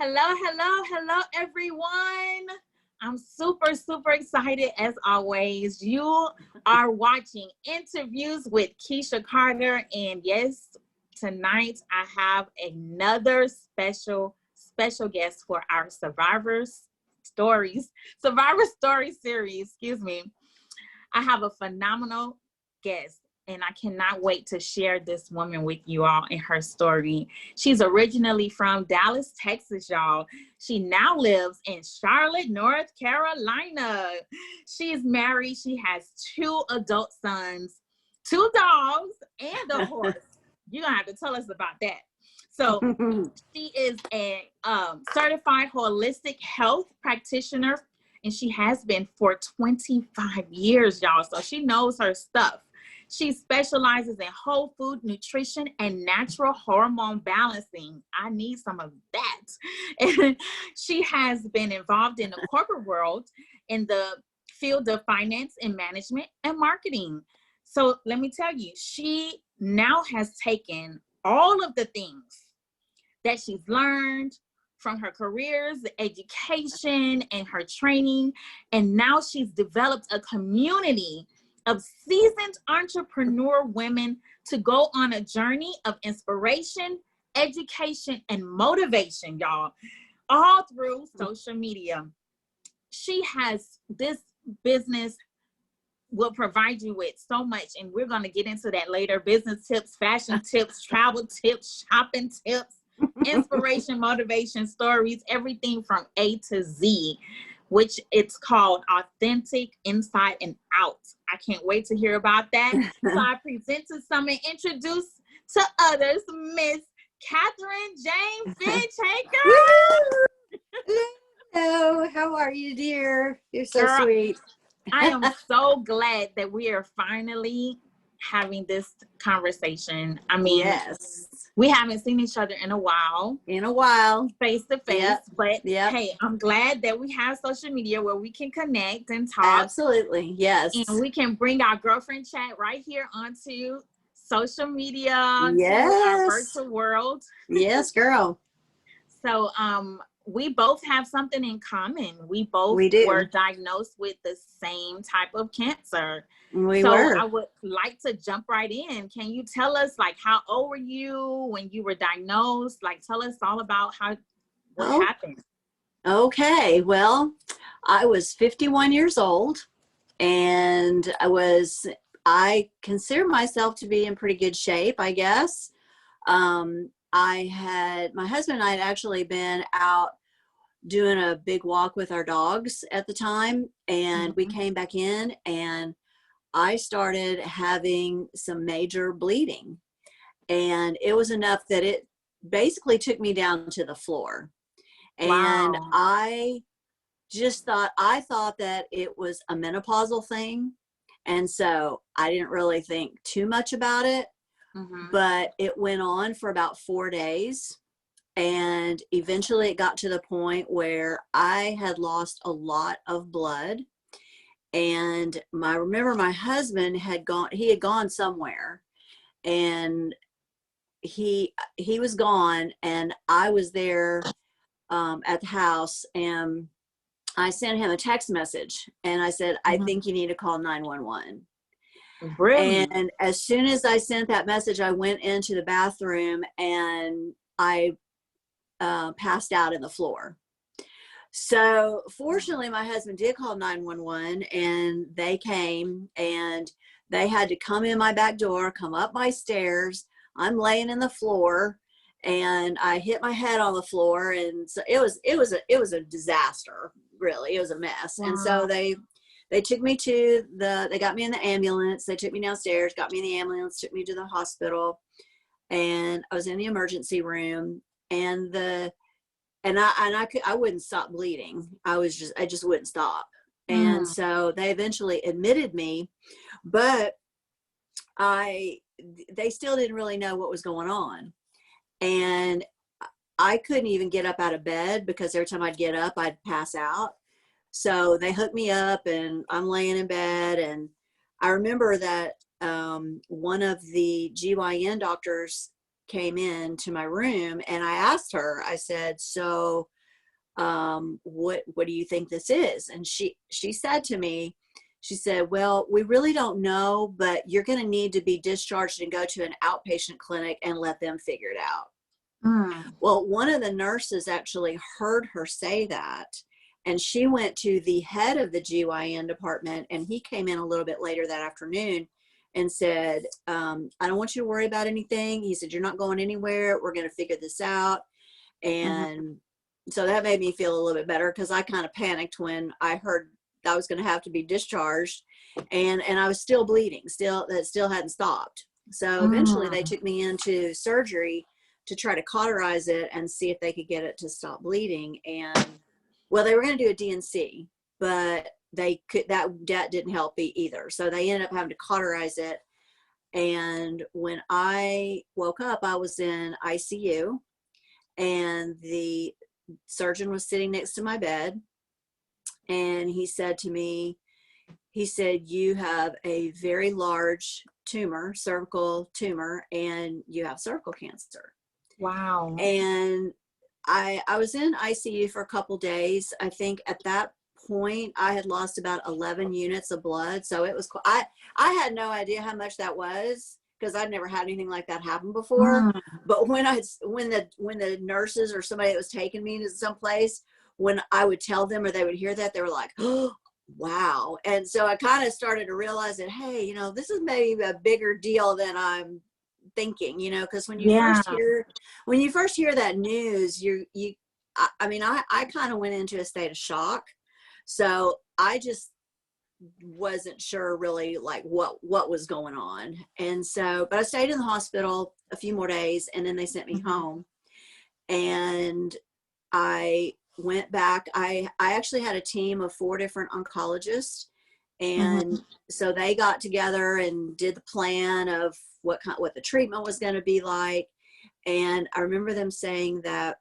Hello, everyone. I'm super excited as always. You are watching Interviews with Keesha Carter. And yes, tonight I have another special guest for our Survivor Story series. Excuse me. I have a phenomenal guest, and I cannot wait to share this woman with you all and her story. She's originally from Dallas, Texas, y'all. She now lives in Charlotte, North Carolina. She's married. She has 2 adult sons, 2 dogs, and a horse. You're going to have to tell us about that. So she is a certified holistic health practitioner, and she has been for 25 years, y'all. So she knows her stuff. She specializes in whole food nutrition and natural hormone balancing. I need some of that. And she has been involved in the corporate world in the field of finance and management and marketing. So let me tell you, she now has taken all of the things that she's learned from her careers, the education, and her training. And now she's developed a community of seasoned entrepreneur women to go on a journey of inspiration, education, and motivation, y'all, all through social media. She has this business will provide you with so much, and we're going to get into that later. Business tips, fashion tips, travel tips, shopping tips, inspiration, motivation, stories, everything from A to Z, which it's called Authentic Inside and Out. I can't wait to hear about that. So I present to some and introduce to others, Miss Catherine Jane Fitch. Hey, girl. Hello, how are you, dear? You're so Girl, sweet. I am so glad that we are finally having this conversation. I mean, yes, we haven't seen each other in a while, face to face, but hey, I'm glad that we have social media where we can connect and talk. Absolutely, yes. And we can bring our girlfriend chat right here onto social media, yes, to our virtual world. Yes, girl. So, we both have something in common. We both were diagnosed with the same type of cancer. I would like to jump right in. Can you tell us, like, how old were you when you were diagnosed? Like, tell us all about what happened. Okay, well, I was 51 years old, and I consider myself to be in pretty good shape, I guess. My husband and I had actually been out doing a big walk with our dogs at the time, and we came back in, and I started having some major bleeding, and it was enough that it basically took me down to the floor. And I thought that it was a menopausal thing, and so I didn't really think too much about it. But it went on for about 4 days, and eventually it got to the point where I had lost a lot of blood. And I remember my husband had gone somewhere, and he was gone, and I was there at the house, and I sent him a text message, and I said, I think you need to call 911. Really? And as soon as I sent that message, I went into the bathroom, and I passed out in the floor. So fortunately, my husband did call 911, and they came, and they had to come in my back door, come up my stairs. I'm laying in the floor, and I hit my head on the floor, and so it was a disaster. Really, it was a mess. And so they took me they got me in the ambulance. They took me downstairs, got me in the ambulance, took me to the hospital, and I was in the emergency room, and I wouldn't stop bleeding. I just wouldn't stop. And so they eventually admitted me, but they still didn't really know what was going on. And I couldn't even get up out of bed, because every time I'd get up, I'd pass out. So they hooked me up, and I'm laying in bed. And I remember that one of the GYN doctors came in to my room, and I asked her, I said, so what do you think this is? And she said to me, she said, well, we really don't know, but you're going to need to be discharged and go to an outpatient clinic and let them figure it out. Well, one of the nurses actually heard her say that, and she went to the head of the GYN department, and he came in a little bit later that afternoon and said, I don't want you to worry about anything. He said, you're not going anywhere. We're going to figure this out. And so that made me feel a little bit better, because I kind of panicked when I heard I was going to have to be discharged, and I was still bleeding, that still hadn't stopped. So eventually they took me into surgery to try to cauterize it and see if they could get it to stop bleeding. And well, they were going to do a DNC, but that didn't help either. So they ended up having to cauterize it. And when I woke up, I was in ICU, and the surgeon was sitting next to my bed, and he said to me, he said, you have a very large tumor, cervical tumor, and you have cervical cancer. Wow. And I was in ICU for a couple days. I think at that point I had lost about 11 units of blood. So it was, I had no idea how much that was, because I'd never had anything like that happen before. But when the nurses or somebody that was taking me to some place, when I would tell them or they would hear that, they were like, oh, wow. And so I kind of started to realize that, hey, you know, this is maybe a bigger deal than I'm thinking, you know, because when you first hear that news, I kind of went into a state of shock. So I just wasn't sure really like what was going on. And so, but I stayed in the hospital a few more days, and then they sent me home, and I went back. I actually had a team of 4 different oncologists, and so they got together and did the plan of what the treatment was going to be like. And I remember them saying that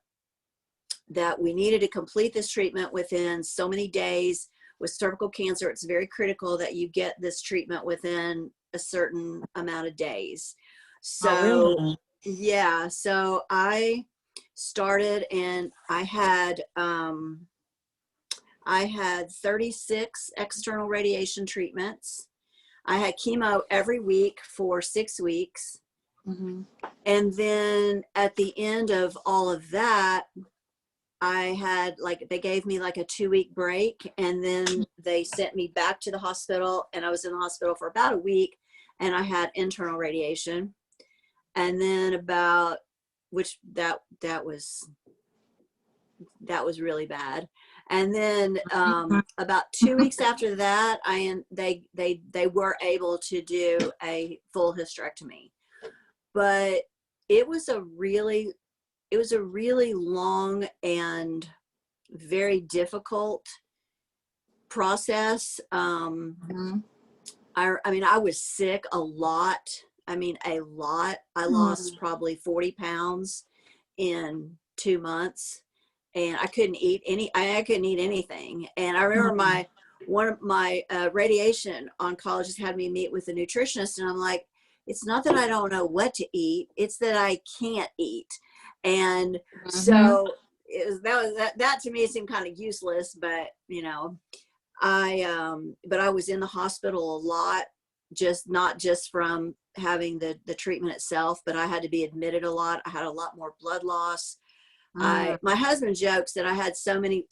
we needed to complete this treatment within so many days. With cervical cancer, it's very critical that you get this treatment within a certain amount of days. So yeah, so I started, and I had 36 external radiation treatments. I had chemo every week for 6 weeks. And then at the end of all of that, I had they gave me like a 2-week break, and then they sent me back to the hospital, and I was in the hospital for about a week, and I had internal radiation. And then that was really bad. And then about 2 weeks after that, they were able to do a full hysterectomy. But it was a really long and very difficult process. I was sick a lot. I lost probably 40 pounds in 2 months, and I couldn't eat anything. And I remember one of my radiation oncologists had me meet with a nutritionist, and I'm like, it's not that I don't know what to eat, it's that I can't eat. And so that to me seemed kind of useless, but you know, but I was in the hospital a lot, not just from having the treatment itself, but I had to be admitted a lot. I had a lot more blood loss. My husband jokes that I had so many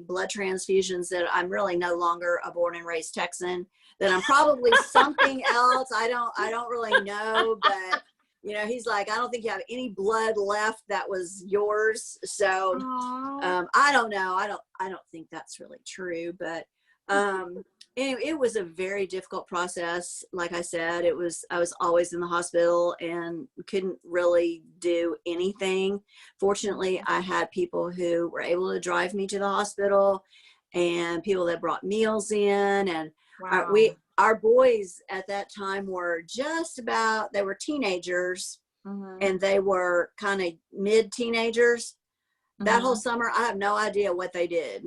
blood transfusions that I'm really no longer a born and raised Texan, that I'm probably something else. I don't really know, but you know, he's like, I don't think you have any blood left that was yours. So I don't know. I don't think that's really true, but anyway, it was a very difficult process. Like I said, I was always in the hospital and couldn't really do anything. Fortunately, I had people who were able to drive me to the hospital, and people that brought meals in. And our boys at that time were they were teenagers, and they were kind of mid-teenagers. That whole summer, I have no idea what they did.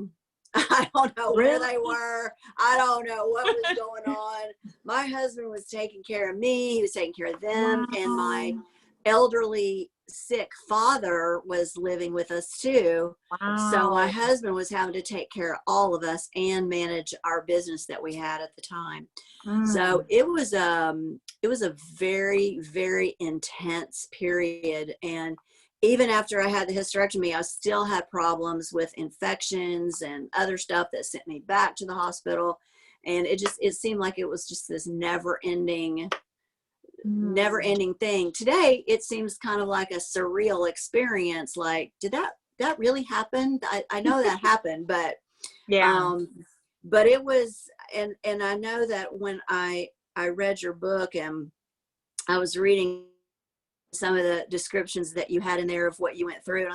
I don't know where they were. I don't know what was going on. My husband was taking care of me. He was taking care of them. And elderly sick father was living with us too. So my Wow. husband was having to take care of all of us and manage our business that we had at the time. So Mm. it was a very, very intense period. And even after I had the hysterectomy, I still had problems with infections and other stuff that sent me back to the hospital. And it seemed like it was just this never ending Mm. thing. Today it seems kind of like a surreal experience. Like, did that really happen? I know that happened, Yeah. um but it was, and I know that when I read your book and I was reading some of the descriptions that you had in there of what you went through, and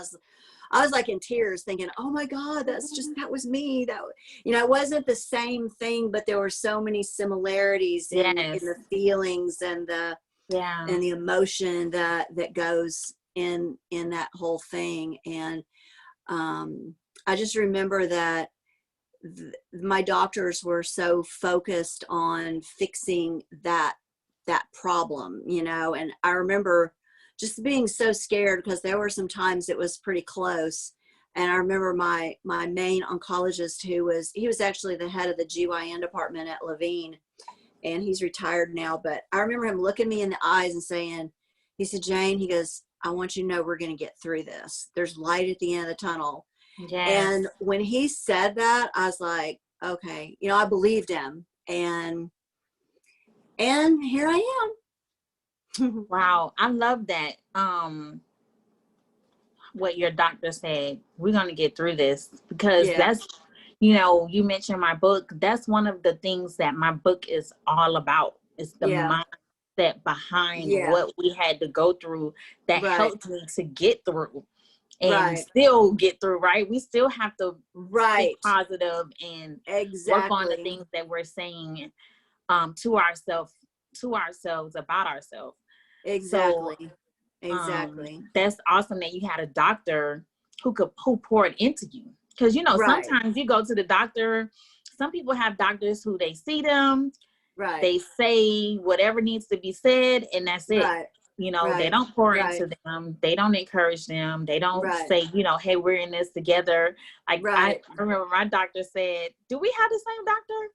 I was like in tears thinking, oh my God, that was me. That, it wasn't the same thing, but there were so many similarities in Yes. the feelings and Yeah. the emotion that goes in that whole thing. And I just remember that my doctors were so focused on fixing that problem, and I remember just being so scared because there were some times it was pretty close. And I remember my main oncologist, he was actually the head of the GYN department at Levine, and he's retired now, but I remember him looking me in the eyes and saying, he said, Jane, he goes, I want you to know we're going to get through this. There's light at the end of the tunnel. Yes. And when he said that, I was like, okay, I believed him, and here I am. Wow. I love that. What your doctor said, we're going to get through this, because Yeah, that's, you mentioned my book. That's one of the things that my book is all about. It's the yeah, mindset behind yeah, what we had to go through that right, helped me to get through and right, still get through, right? We still have to speak right, positive and work on the exactly, things that we're saying to ourselves about ourselves. So exactly, exactly, that's awesome that you had a doctor who poured into you, because right, sometimes you go to the doctor. Some people have doctors who they see them, right, they say whatever needs to be said, and that's it. right, They right, don't pour right, into them, they don't encourage them, they don't right, say, hey, we're in this together. Like I right. remember my doctor said, do we have the same doctor?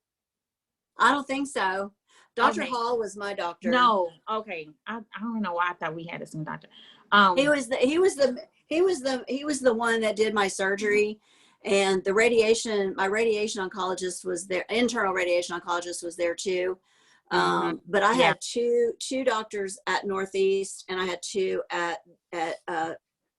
I don't think so. Dr. Okay. Hall was my doctor. No. Okay. I don't know why I thought we had the same doctor. He um was the one that did my surgery, and my radiation oncologist was there. Internal radiation oncologist was there too. mhm. But I Yeah. had two doctors at Northeast, and I had two at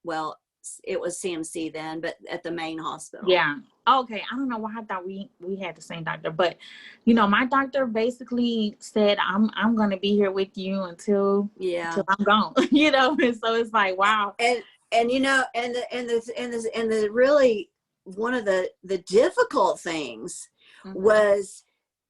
well, it was CMC then, but at the main hospital. Yeah. Okay. I don't know why I thought we had the same doctor, but my doctor basically said, I'm gonna be here with you Yeah. until I'm gone. And so it's like, wow. and and the really one of the difficult things Hmm. was,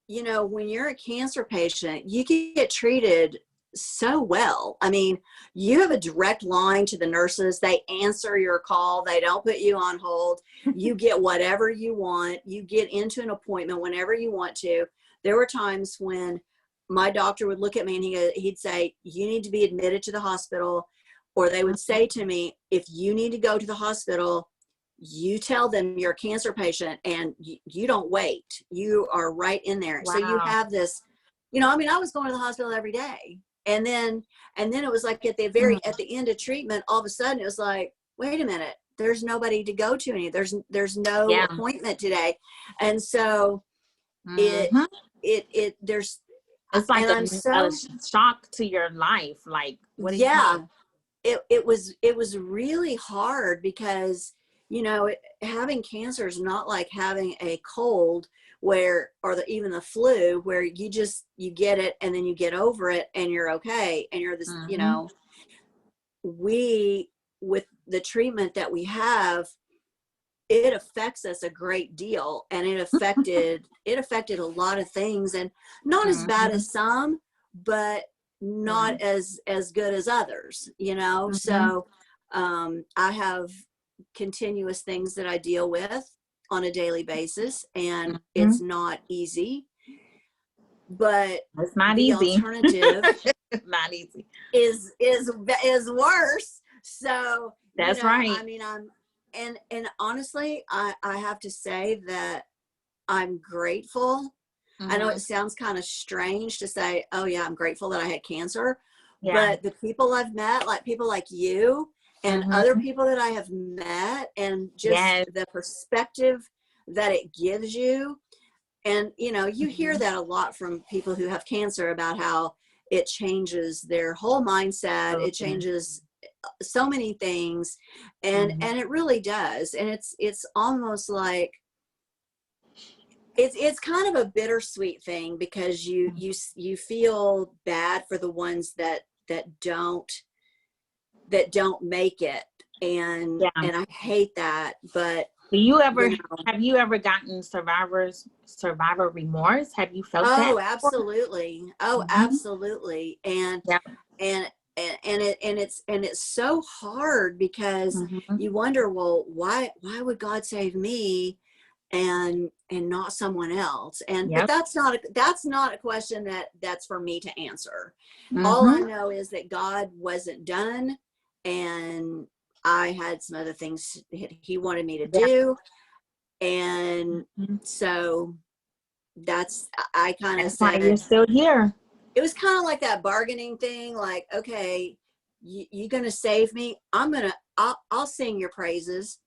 when you're a cancer patient, you can get treated so well. I mean, you have a direct line to the nurses. They answer your call. They don't put you on hold. You get whatever you want. You get into an appointment whenever you want to. There were times when my doctor would look at me and he'd say, you need to be admitted to the hospital. Or they would say to me, if you need to go to the hospital, you tell them you're a cancer patient, and you don't wait. You are right in there. So you Wow. have this, I mean, I was going to the hospital every day. And then it was like at Mm. the end of treatment, all of a sudden it was like, wait a minute, there's nobody to go to there's no Yeah. appointment today. And so it, Hmm. there's, It's like and I'm a so, shock to your life. Like, what do you call yeah, it? it was really hard because, having cancer is not like having a cold even the flu, where you get it and then you get over it and you're okay, and you're this, Hmm. we, with the treatment that we have, it affects us a great deal, and it affected a lot of things, and not as bad Hmm. as some, but Yeah. not as good as others, Hmm. so I have continuous things that I deal with on a daily basis, and Hmm. it's not easy, but It's not the easy. alternative Not easy. is worse. So That's right. I mean, and honestly, I have to say that I'm grateful. I know it sounds kind of strange to say, oh yeah, I'm grateful that I had cancer, but the people I've met, like people like you and other people that I have met, and just the perspective that it gives you. And, you hear that a lot from people who have cancer about how it changes their whole mindset. It changes so many things. And it really does. And it's almost like, it's kind of a bittersweet thing, because you feel bad for the ones that don't make it. And I hate that. But have you ever gotten survivor remorse? Have you felt that? Oh, absolutely. Oh, absolutely. And it's so hard, because you wonder, well, why would God save me and not someone else? And but that's not a question that's for me to answer. All I know is that God wasn't done, and I had some other things he wanted me to do. And so I kind of said, you're still here. It was kind of like that bargaining thing, like, okay, you're gonna save me, I'll sing your praises,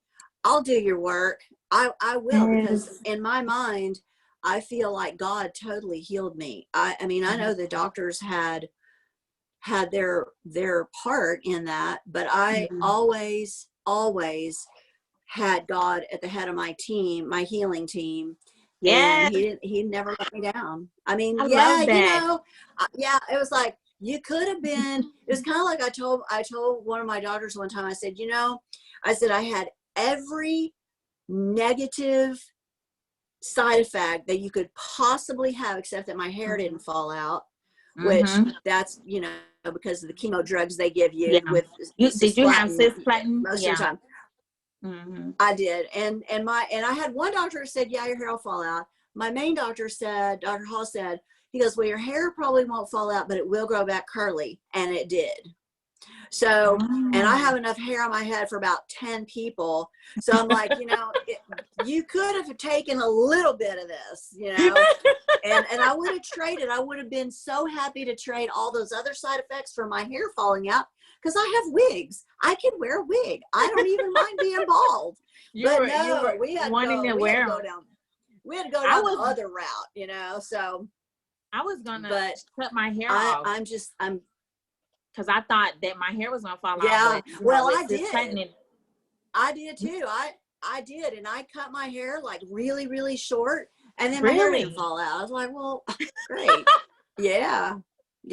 I'll do your work, I will, because in my mind I feel like God totally healed me. I mean, I know the doctors had their part in that, but I always had God at the head of my team, my healing team. And he never let me down. I mean, I love that. It was like, you could have been, it was kind of like I told one of my daughters one time, I said, I had every negative side effect that you could possibly have, except that my hair didn't fall out, which that's, because of the chemo drugs they give you with did you have cisplatin? Most of the time. I did. And I had one doctor who said, yeah, your hair will fall out. My main doctor said, Dr. Hall said, he goes, well, your hair probably won't fall out, but it will grow back curly. And it did. So, and I have enough hair on my head for about 10 people. So I'm like, you could have taken a little bit of this, and I would have traded. I would have been so happy to trade all those other side effects for my hair falling out, because I have wigs. I can wear a wig. I don't even mind being bald. We had to go down the other route, so. I was going to cut my hair off. I'm because I thought that my hair was going to fall out. Yeah, well, I did. I did too. I did. And I cut my hair like really, really short. And then my hair didn't fall out. I was like, well, great. Yeah.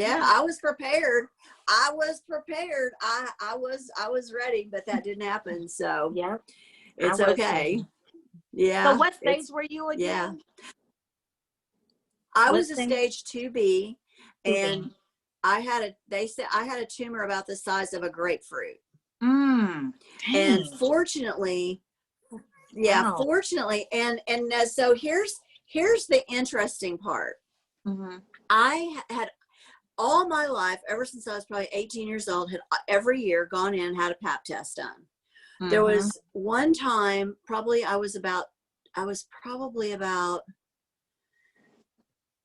I was prepared. I was ready, but that didn't happen. So it's okay. Yeah. So what stage were you again? Yeah. I was a stage 2B, and I had a tumor about the size of a grapefruit. And fortunately, fortunately, and so here's the interesting part. I had all my life, ever since I was probably 18 years old, had every year gone in and had a pap test done. There was one time, I was probably about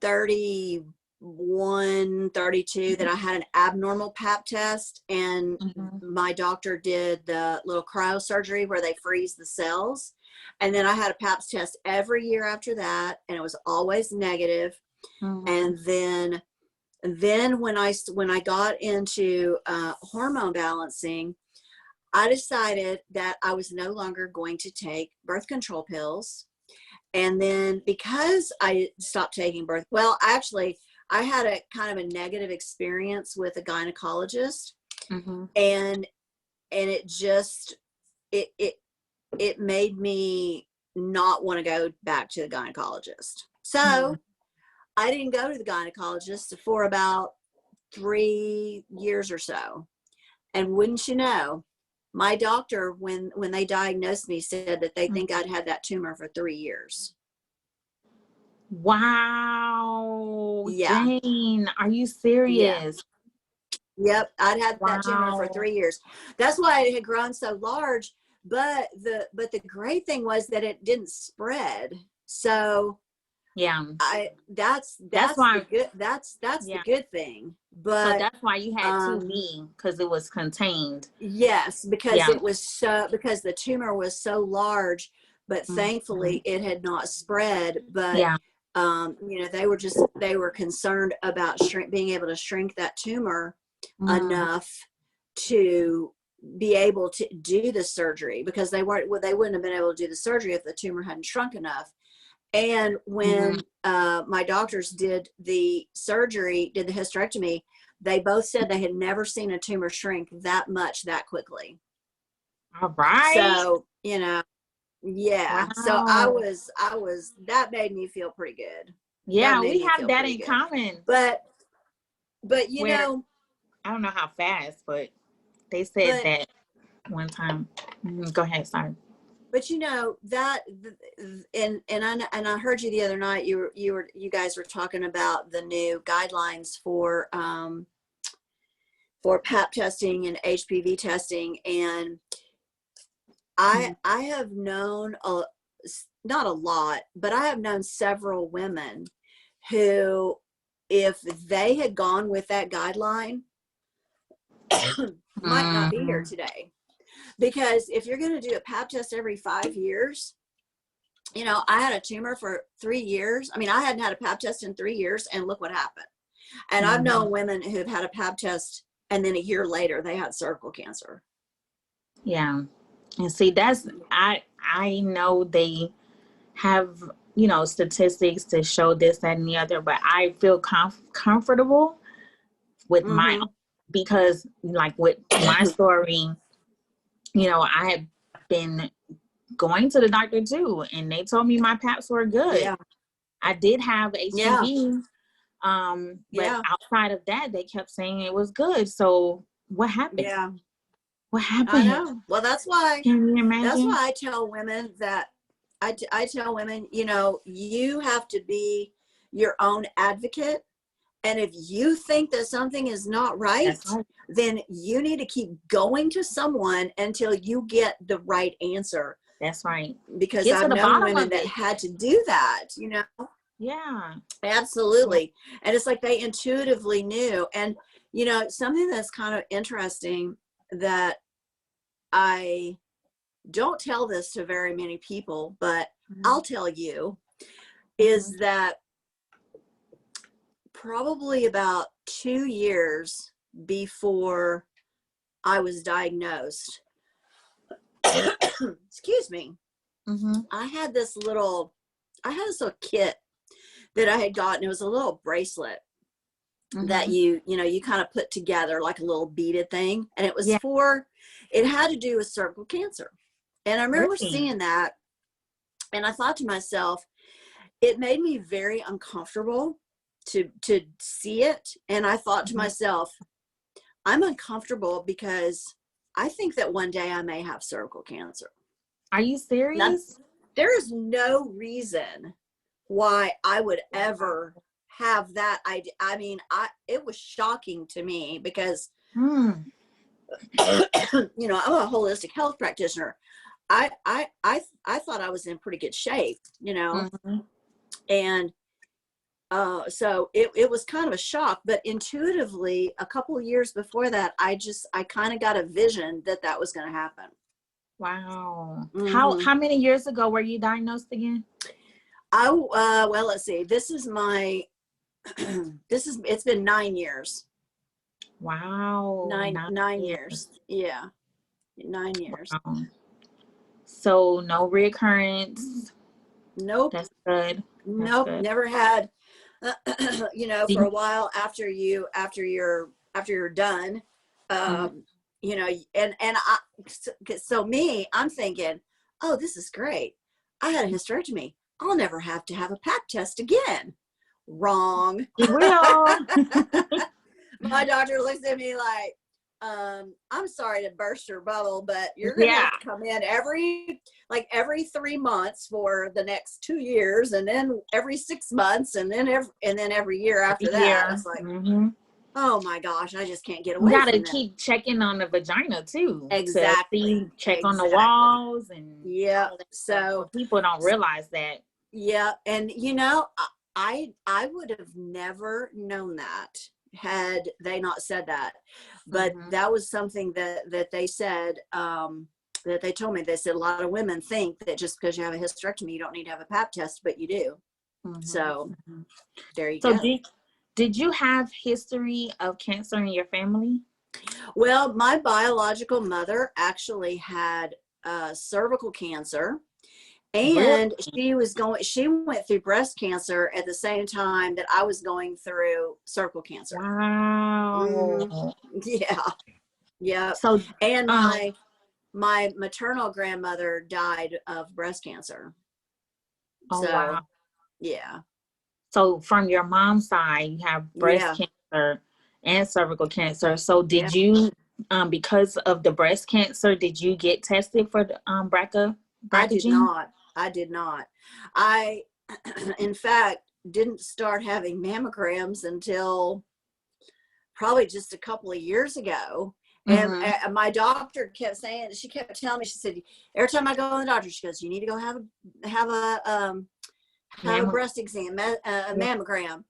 31, 32, that I had an abnormal pap test, and my doctor did the little cryosurgery where they freeze the cells. And then I had a pap test every year after that, and it was always negative. And then when I got into hormone balancing, I decided that I was no longer going to take birth control pills. And then because I stopped taking actually, I had a kind of a negative experience with a gynecologist, and it just, it made me not want to go back to the gynecologist. So I didn't go to the gynecologist for about 3 years or so. And wouldn't you know, my doctor, when they diagnosed me, said that they think I'd had that tumor for 3 years. Wow. Yeah. Jane, are you serious? Yep, I'd had that tumor for Wow. 3 years. That's why it had grown so large. But the great thing was that it didn't spread. So Yeah. that's That's the why. good that's the Yeah. good thing. So But that's why you had 2B, because it was contained. yes, because Yeah. because the tumor was so large, but thankfully it had not spread. But Yeah. they were concerned about being able to shrink that tumor enough to be able to do the surgery, because they wouldn't have been able to do the surgery if the tumor hadn't shrunk enough. And when my doctors did the surgery, did the hysterectomy, they both said they had never seen a tumor shrink that much that quickly. All right. So, yeah. Wow. So that made me feel pretty good. Yeah, we have that in common. But I don't know how fast, but they said that one time. Go ahead, sorry. But that, and I heard you the other night. You guys were talking about the new guidelines for Pap testing and HPV testing, and I have known not a lot, but I have known several women who, if they had gone with that guideline, might not be here today. Because if you're going to do a Pap test every 5 years, I had a tumor for 3 years. I mean, I hadn't had a Pap test in 3 years, and look what happened. And I've known women who've had a Pap test, and then a year later they had cervical cancer. Yeah. And see, I know they have, statistics to show this, that, and the other, but I feel comfortable with my own, because like with my story, I had been going to the doctor too, and they told me my Paps were good. Yeah. I did have HPV, but Yeah. outside of that, they kept saying it was good. So what happened? Yeah. What happened? I know. Well, that's why. Can you imagine? That's why I tell women that I tell women, you have to be your own advocate. And if you think that something is not right, then you need to keep going to someone until you get the right answer. That's right. Because I've known women that had to do that, Yeah. Absolutely. And it's like they intuitively knew. And, something that's kind of interesting that I don't tell this to very many people, but I'll tell you, is that probably about 2 years before I was diagnosed, excuse me, I had this little kit that I had gotten. It was a little bracelet that you kind of put together like a little beaded thing. And it was it had to do with cervical cancer. And I remember seeing that, and I thought to myself, it made me very uncomfortable to see it. And I thought to myself, I'm uncomfortable because I think that one day I may have cervical cancer. Are you serious? Now, there is no reason why I would ever have that idea. I mean, it was shocking to me because, I'm a holistic health practitioner. I thought I was in pretty good shape, and so it was kind of a shock. But intuitively, a couple of years before that, I kind of got a vision that was going to happen. Wow. How many years ago were you diagnosed again? Well, let's see. This is it's been 9 years. Wow. 9 years. Yeah. 9 years. Wow. So no reoccurrence. Nope. That's good. Nope. Good. Never had, for a while after you're done, I'm thinking, oh, this is great. I had a hysterectomy. I'll never have to have a Pap test again. Wrong. You will. My doctor looks at me like, I'm sorry to burst your bubble, but you're going to have to come in every 3 months for the next 2 years, and then every 6 months, and then every year after that. It's like, Oh my gosh, I just can't get You away gotta from them. keep checking on the vagina too, to Exactly. see, check on the Exactly. walls and Yeah. all of that stuff. So, But people don't realize that. yeah. And I would have never known that had they not said that. But Mm-hmm. that was something that they said, that they told me. They said a lot of women think that just because you have a hysterectomy, you don't need to have a pap test, but you do. Mm-hmm. So Mm-hmm. there you So go. did you have history of cancer in your family? Well, my biological mother actually had cervical cancer, Really? and she went through breast cancer at the same time that I was going through cervical cancer. Hmm. Wow. Yeah. Yeah. So, And um, my maternal grandmother died of breast cancer. oh wow. So yeah. So from your mom's side, you have breast Yeah. cancer and cervical cancer. So Yeah. did you, because of the breast cancer, did you get tested for the I did BRCA gene? not. I did not. I, in fact, didn't start having mammograms until probably just a couple of years ago. And Mm-hmm. my doctor kept saying, she kept telling me, she said, every time I go to the doctor, she goes, you need to go have a Mammo- breast exam, a yeah. mammogram.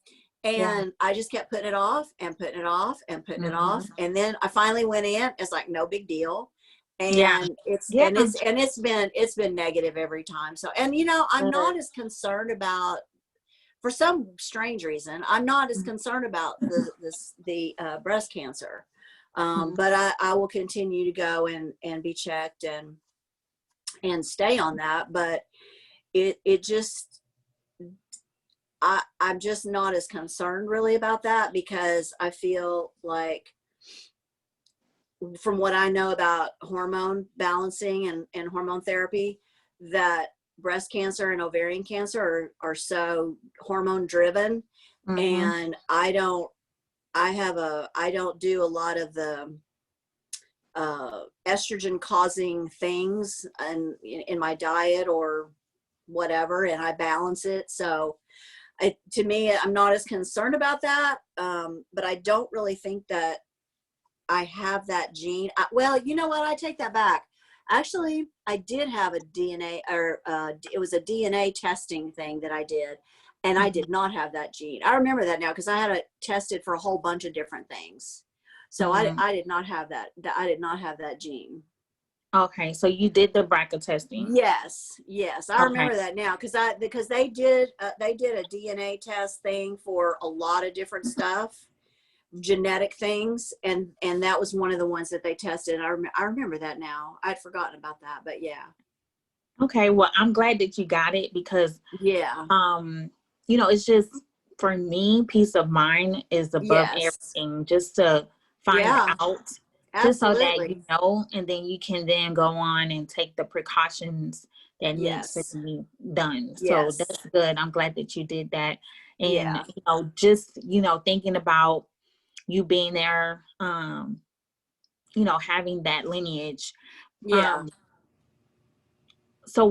Yeah. And I just kept putting it off and putting it off and putting it Mm-hmm. off. And then I finally went in. It's like no big deal. Yeah. And Yeah. it's been negative every time. So, and I'm not as concerned about, for some strange reason, I'm not as concerned about the breast cancer. Mhm. But I will continue to go and be checked and stay on that. But it just, I'm just not as concerned really about that, because I feel like, from what I know about hormone balancing and hormone therapy, that breast cancer and ovarian cancer are so hormone driven. Mhm. And I don't do a lot of the estrogen causing things in my diet or whatever, and I balance it. So to me, I'm not as concerned about that. But I don't really think that I have that gene. Well, you know what? I take that back. Actually, I did have a DNA, or it was a DNA testing thing that I did, and I Mhm. did not have that gene. I remember that now because I had it tested for a whole bunch of different things. So Mhm. I did not have that. I did not have that gene. Okay, so you did the BRCA testing. Yes, yes, I Okay. remember that now because they did a DNA test thing for a lot of different stuff, genetic things, and that was one of the ones that they tested. I remember that now. I'd forgotten about that, but yeah. Okay, well, I'm glad that you got it because Yeah. um, it's just, for me, peace of mind is above Yes. everything. Just to find Yeah, out, just so that absolutely. you know, and then you can then go on and take the precautions that needs to Yes. be done. So Yes. that's good. I'm glad that you did that. And Yeah. just thinking about you being there, having that lineage. Yeah. Um, so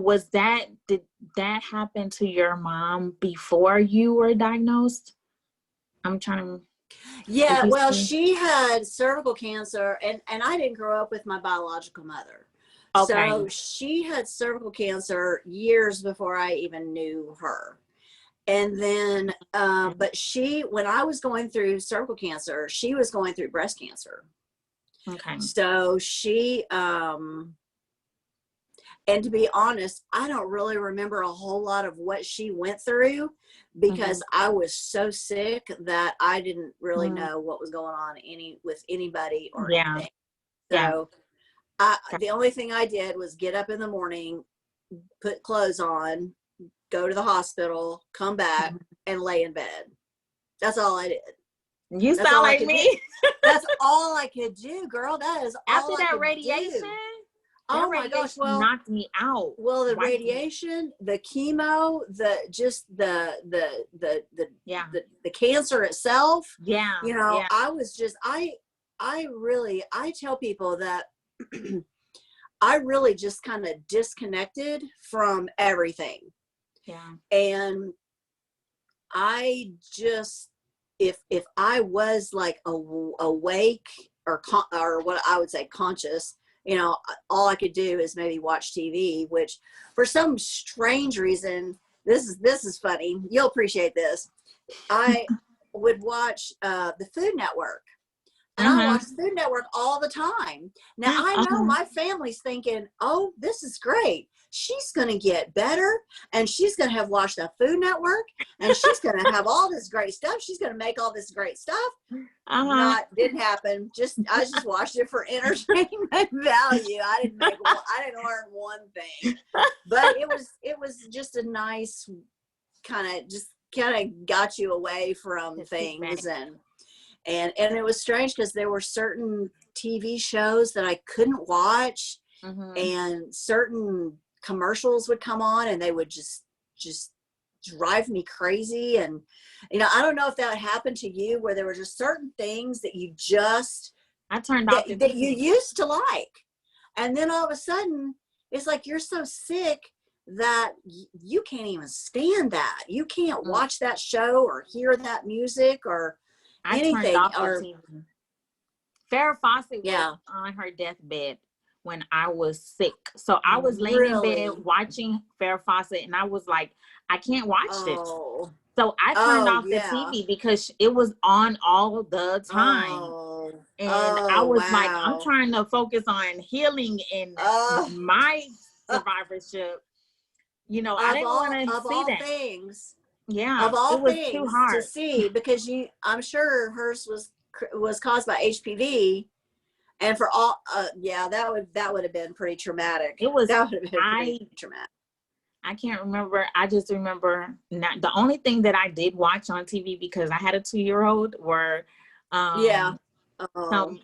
did that happen to your mom before you were diagnosed? I'm trying to, did Yeah, you well, see? she had cervical cancer, and I didn't grow up with my biological mother. Okay. So she had cervical cancer years before I even knew her. And then, but when I was going through cervical cancer, she was going through breast cancer. Okay. So and to be honest, I don't really remember a whole lot of what she went through, Mm-hmm. because I was so sick that I didn't really Mm-hmm. know what was going on with anybody or Yeah. anything. Yeah. So Okay. the only thing I did was get up in the morning, put clothes on, go to the hospital, come back, Mhm. and lay in bed. That's all I did. You That's sound all I like could do. me. That's all I could do, girl. That is After all I that could radiation, do. Oh my gosh. knocked me out. Well, the Wiped me. radiation, the chemo, Yeah. the cancer itself, Yeah. Yeah. I was just, I tell people that I really just kind of disconnected from everything. Yeah. And I just if I was like awake or what I would say conscious, you know, all I could do is maybe watch TV, which for some strange reason, this is funny. You'll appreciate this. I would watch the Food Network. And I watch the Food Network all the time. Now, I know my family's thinking, oh, this is great. She's going to get better, and she's going to have watched the Food Network, and she's going to have all this great stuff. She's going to make all this great stuff. Didn't happen. I just watched it for entertainment value. I didn't learn one thing. But it was just a nice kind of got you away from things. And it was strange because there were certain TV shows that I couldn't watch, and certain commercials would come on and they would just drive me crazy. And, you know, I don't know if that happened to you, where there were just certain things that I turned off that you used to like. And then all of a sudden it's like, you're so sick that you can't even stand that. You can't watch that show or hear that music or anything. Turned off the TV. Farrah Fawcett was on her deathbed when I was sick. So I was laying in bed watching Farrah Fawcett, and I was like, I can't watch this. So I turned off the TV because it was on all the time. And I was like, I'm trying to focus on healing and my survivorship. You know, I didn't want to see that. Things. Yeah, of all it was things too hard to see, because I'm sure hers was caused by HPV, and for all that would have been pretty traumatic. That would have been pretty traumatic. I can't remember. I just remember the only thing that I did watch on TV, because I had a 2-year-old, were some,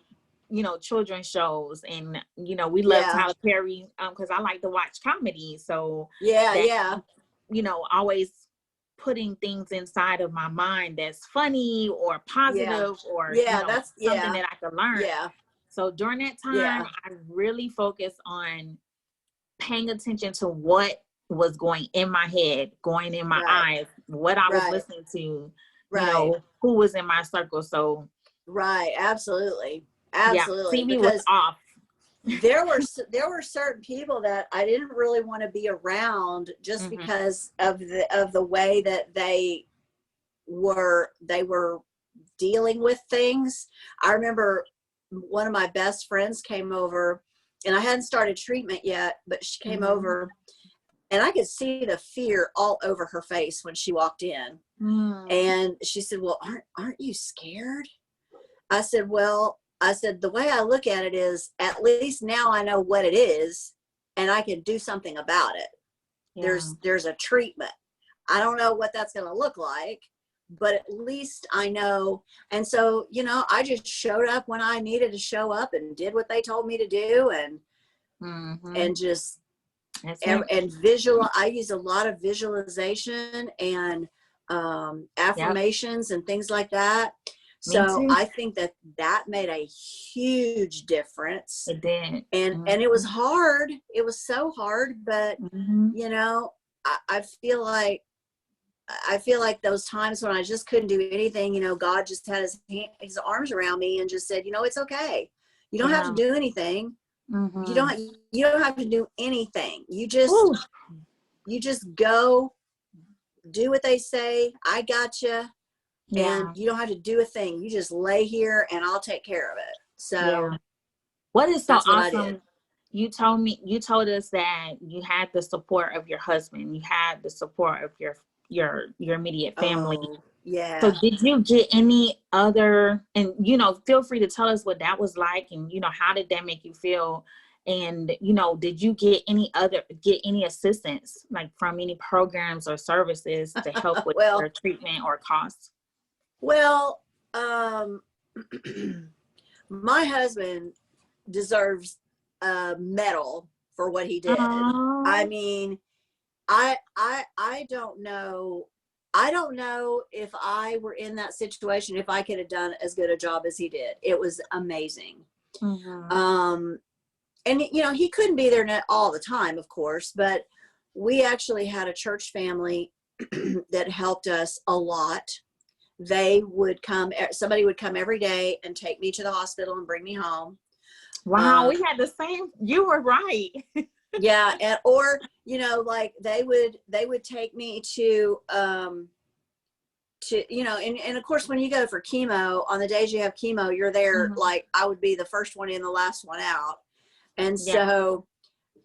you know, children's shows, and you know, we love Tyler Perry because I like to watch comedy. So you know, always putting things inside of my mind that's funny or positive or you know, that's something that I could learn. So during that time, I really focused on paying attention to what was going in my head, going in my eyes, what I was listening to, you know, who was in my circle. So absolutely. TV was off. there were certain people that I didn't really want to be around, just because of the way that they were dealing with things. I remember one of my best friends came over, and I hadn't started treatment yet, but she came over, and I could see the fear all over her face when she walked in. And she said, well, aren't you scared? I said, well, the way I look at it is, at least now I know what it is, and I can do something about it. There's a treatment. I don't know what that's going to look like, but at least I know. And so, you know, I just showed up when I needed to show up and did what they told me to do. And just, and visual, I use a lot of visualization and affirmations and things like that. So I think that made a huge difference. It did. And it was hard. It was so hard, but you know, I feel like those times when I just couldn't do anything, you know, God just had his arms around me and just said, you know, it's okay. You don't have to do anything. You don't have to do anything. You just go do what they say. I got you. And you don't have to do a thing. You just lay here and I'll take care of it. So what is so awesome, you told us that you had the support of your husband, you had the support of your immediate family. So did you get any other, and you know, feel free to tell us what that was like, and you know, how did that make you feel? And you know, did you get any assistance, like from any programs or services to help with your treatment or costs? Well, my husband deserves a medal for what he did. I mean, I don't know. I don't know if I were in that situation, if I could have done as good a job as he did. It was amazing. And you know, he couldn't be there all the time, of course, but we actually had a church family that helped us a lot. they would come, somebody would come every day and take me to the hospital and bring me home. Wow, we had the same, you were right. Yeah. And, or, you know, like they would take me to, you know, and of course, when you go for chemo, on the days you have chemo, you're there, like I would be the first one in, the last one out. And so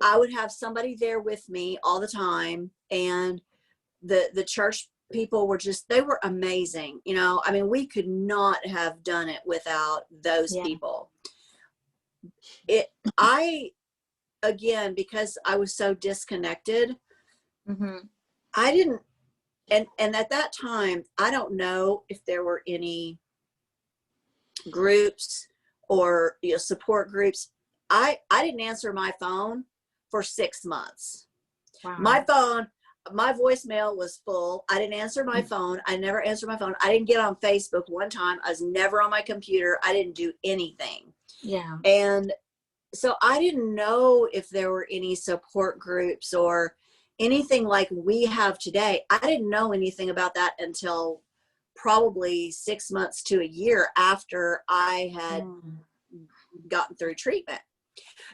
I would have somebody there with me all the time. And the church people were just, they were amazing. You know, I mean, we could not have done it without those people. Again, because I was so disconnected, I didn't, and at that time, I don't know if there were any groups or, you know, support groups. I didn't answer my phone for 6 months. Wow. My voicemail was full. I didn't answer my phone. I never answered my phone. I didn't get on Facebook one time. I was never on my computer. I didn't do anything. Yeah. And so I didn't know if there were any support groups or anything like we have today. I didn't know anything about that until probably 6 months to a year after I had gotten through treatment.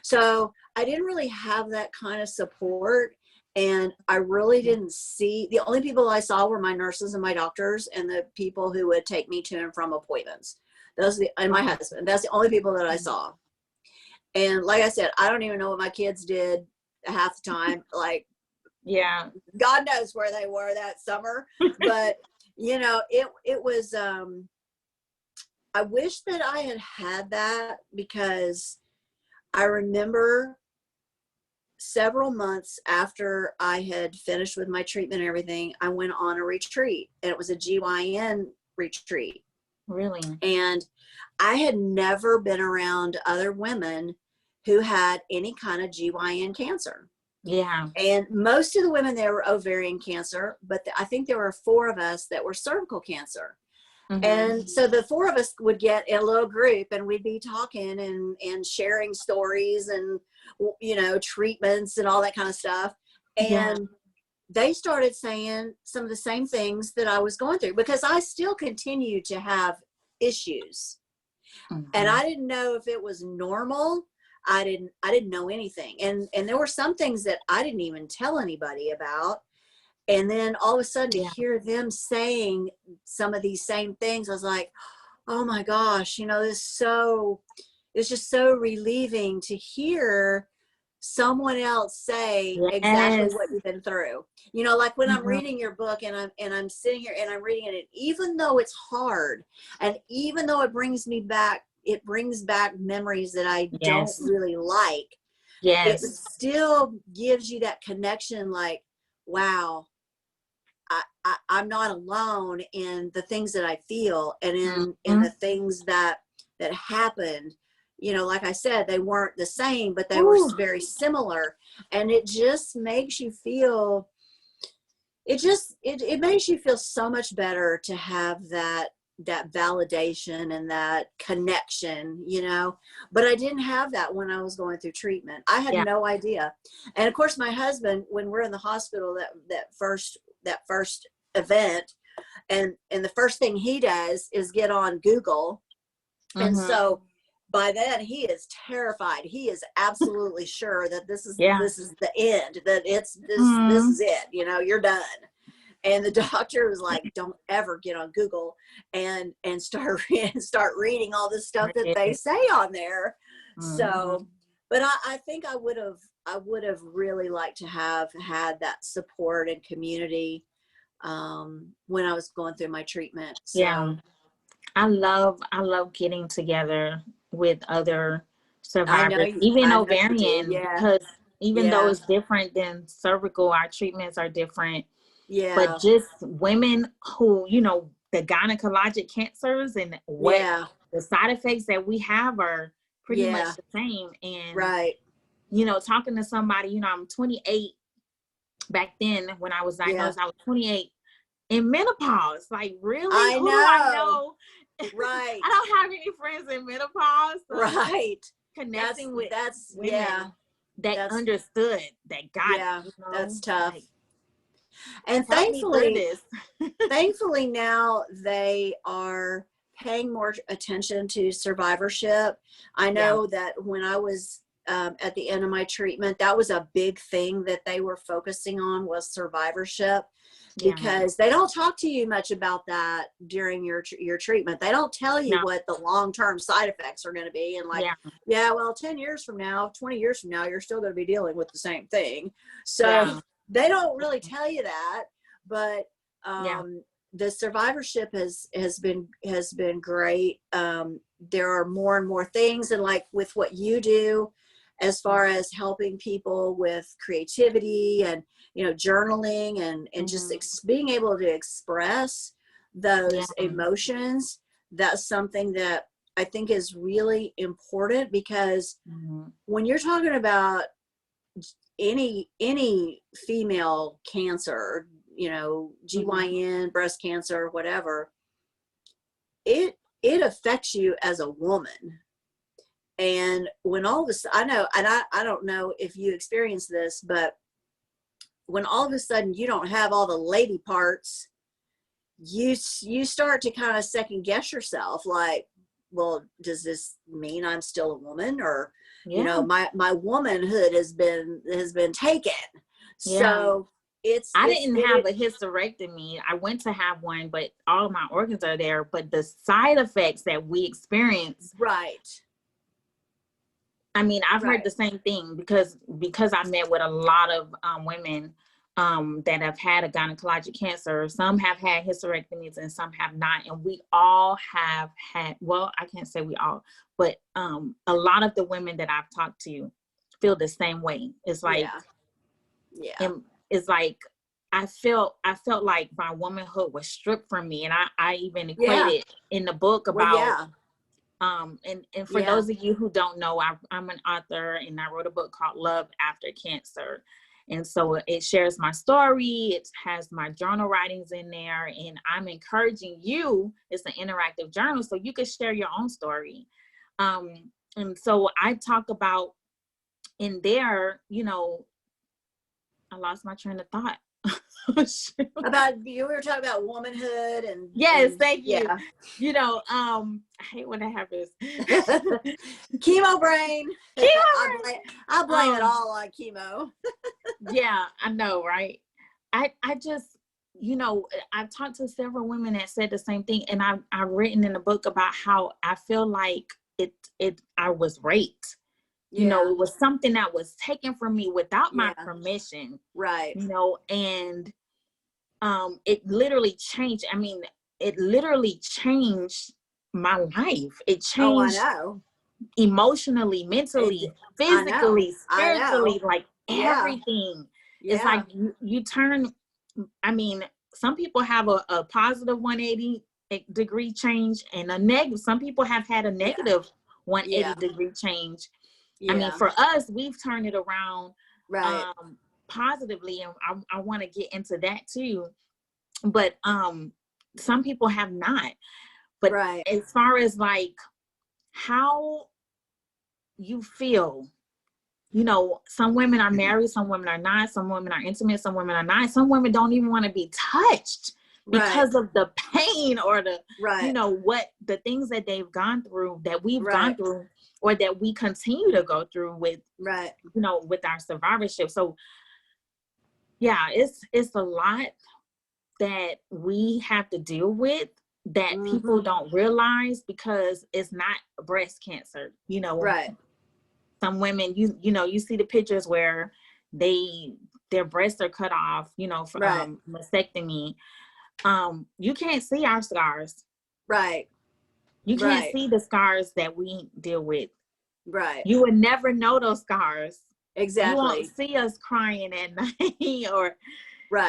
So I didn't really have that kind of support. And I really didn't see, the only people I saw were my nurses and my doctors and the people who would take me to and from appointments. And my husband. That's the only people that I saw. And like I said, I don't even know what my kids did half the time. Like, yeah, God knows where they were that summer. But, you know, it was, I wish that I had that, because I remember several months after I had finished with my treatment and everything, I went on a retreat, and it was a GYN retreat. Really? And I had never been around other women who had any kind of GYN cancer. Yeah. And most of the women there were ovarian cancer, but I think there were 4 of us that were cervical cancer. And so the 4 of us would get in a little group, and we'd be talking and sharing stories and, you know, treatments and all that kind of stuff. And they started saying some of the same things that I was going through, because I still continued to have issues. And I didn't know if it was normal. I didn't know anything. And there were some things that I didn't even tell anybody about. And then all of a sudden to hear them saying some of these same things, I was like, oh my gosh, you know, it's just so relieving to hear someone else say exactly what you've been through. You know, like when I'm reading your book and I'm sitting here and I'm reading it, and even though it's hard, and even though it brings back memories that I don't really like, it still gives you that connection, like, wow, I'm not alone in the things that I feel, and in the things that happened. You know, like I said, they weren't the same, but they were very similar. And it just makes you feel, it makes you feel so much better to have that validation and that connection, you know. But I didn't have that when I was going through treatment. I had no idea. And of course, my husband, when we're in the hospital, that first event, and the first thing he does is get on Google. And so by then he is terrified. He is absolutely sure that this is the end, that this is it, you know, you're done. And the doctor was like, don't ever get on Google and start reading all the stuff that they say on there. So, but I think I would have really liked to have had that support and community when I was going through my treatment. So. Yeah. I love getting together with other survivors, even ovarian, because even though it's different than cervical, our treatments are different. Yeah. But just women who, you know, the gynecologic cancers and what the side effects that we have are pretty much the same. And, you know, talking to somebody, you know, I'm 28 back then when I was diagnosed, I was 28 in menopause. Like, really? Who do I know? Right. I don't have any friends in menopause. So right. Connecting with women that understood, that got it. You know? That's tough. And Help me through thankfully, this. thankfully now they are paying more attention to survivorship. I Yeah. know that when I was at the end of my treatment, that was a big thing that they were focusing on, was survivorship, Yeah. because they don't talk to you much about that during your treatment. They don't tell you No. what the long-term side effects are going to be. And like, yeah, well, 10 years from now, 20 years from now, you're still going to be dealing with the same thing. So they don't really tell you that, but the survivorship has been great. There are more and more things, and like with what you do, as far as helping people with creativity and, you know, journaling and just being able to express those emotions, that's something that I think is really important, because when you're talking about any female cancer, you know, GYN, breast cancer, whatever, it affects you as a woman. And when all of a sudden, I know, and I don't know if you experience this, but when all of a sudden you don't have all the lady parts, you start to kind of second guess yourself, like, well, does this mean I'm still a woman? Or, you know, my womanhood has been taken. So I didn't have a hysterectomy. I went to have one, but all of my organs are there. But the side effects that we experience, I mean, I've heard the same thing, because I met with a lot of women that have had a gynecologic cancer. Some have had hysterectomies and some have not. And we all have had, well, I can't say we all, but a lot of the women that I've talked to feel the same way. It's like, it's like, I felt like my womanhood was stripped from me. And I even equated in the book about, and for those of you who don't know, I'm an author, and I wrote a book called Love After Cancer. And so it shares my story. It has my journal writings in there, and I'm encouraging you, it's an interactive journal, so you can share your own story. And so I talk about in there, you know, I lost my train of thought. About, you were talking about womanhood and thank you. You know, I hate when that happens. Chemo brain. I blame it all on chemo. Yeah, I know, right? I just, you know, I've talked to several women that said the same thing, and I've written in the book about how I feel like I was raped. You know, it was something that was taken from me without my permission. You know, and it literally changed. I mean, it literally changed my life. It changed emotionally, mentally, physically, spiritually, like everything. It's like you turn, I mean, some people have a positive 180 degree change, and a negative. Some people have had a negative 180 degree change. I mean, for us, we've turned it around positively, and I want to get into that too. But some people have not. But as far as like how you feel, you know, some women are married, some women are not, some women are intimate, some women are not, some women don't even want to be touched because of the pain or the you know, what the things that they've gone through, that we've gone through, or that we continue to go through with you know, with our survivorship. So yeah, it's a lot that we have to deal with, that people don't realize, because it's not breast cancer, you know. Some women, you know, you see the pictures where their breasts are cut off, you know, for mastectomy. You can't see our scars. You can't see the scars that we deal with. You would never know those scars. You won't see us crying at night or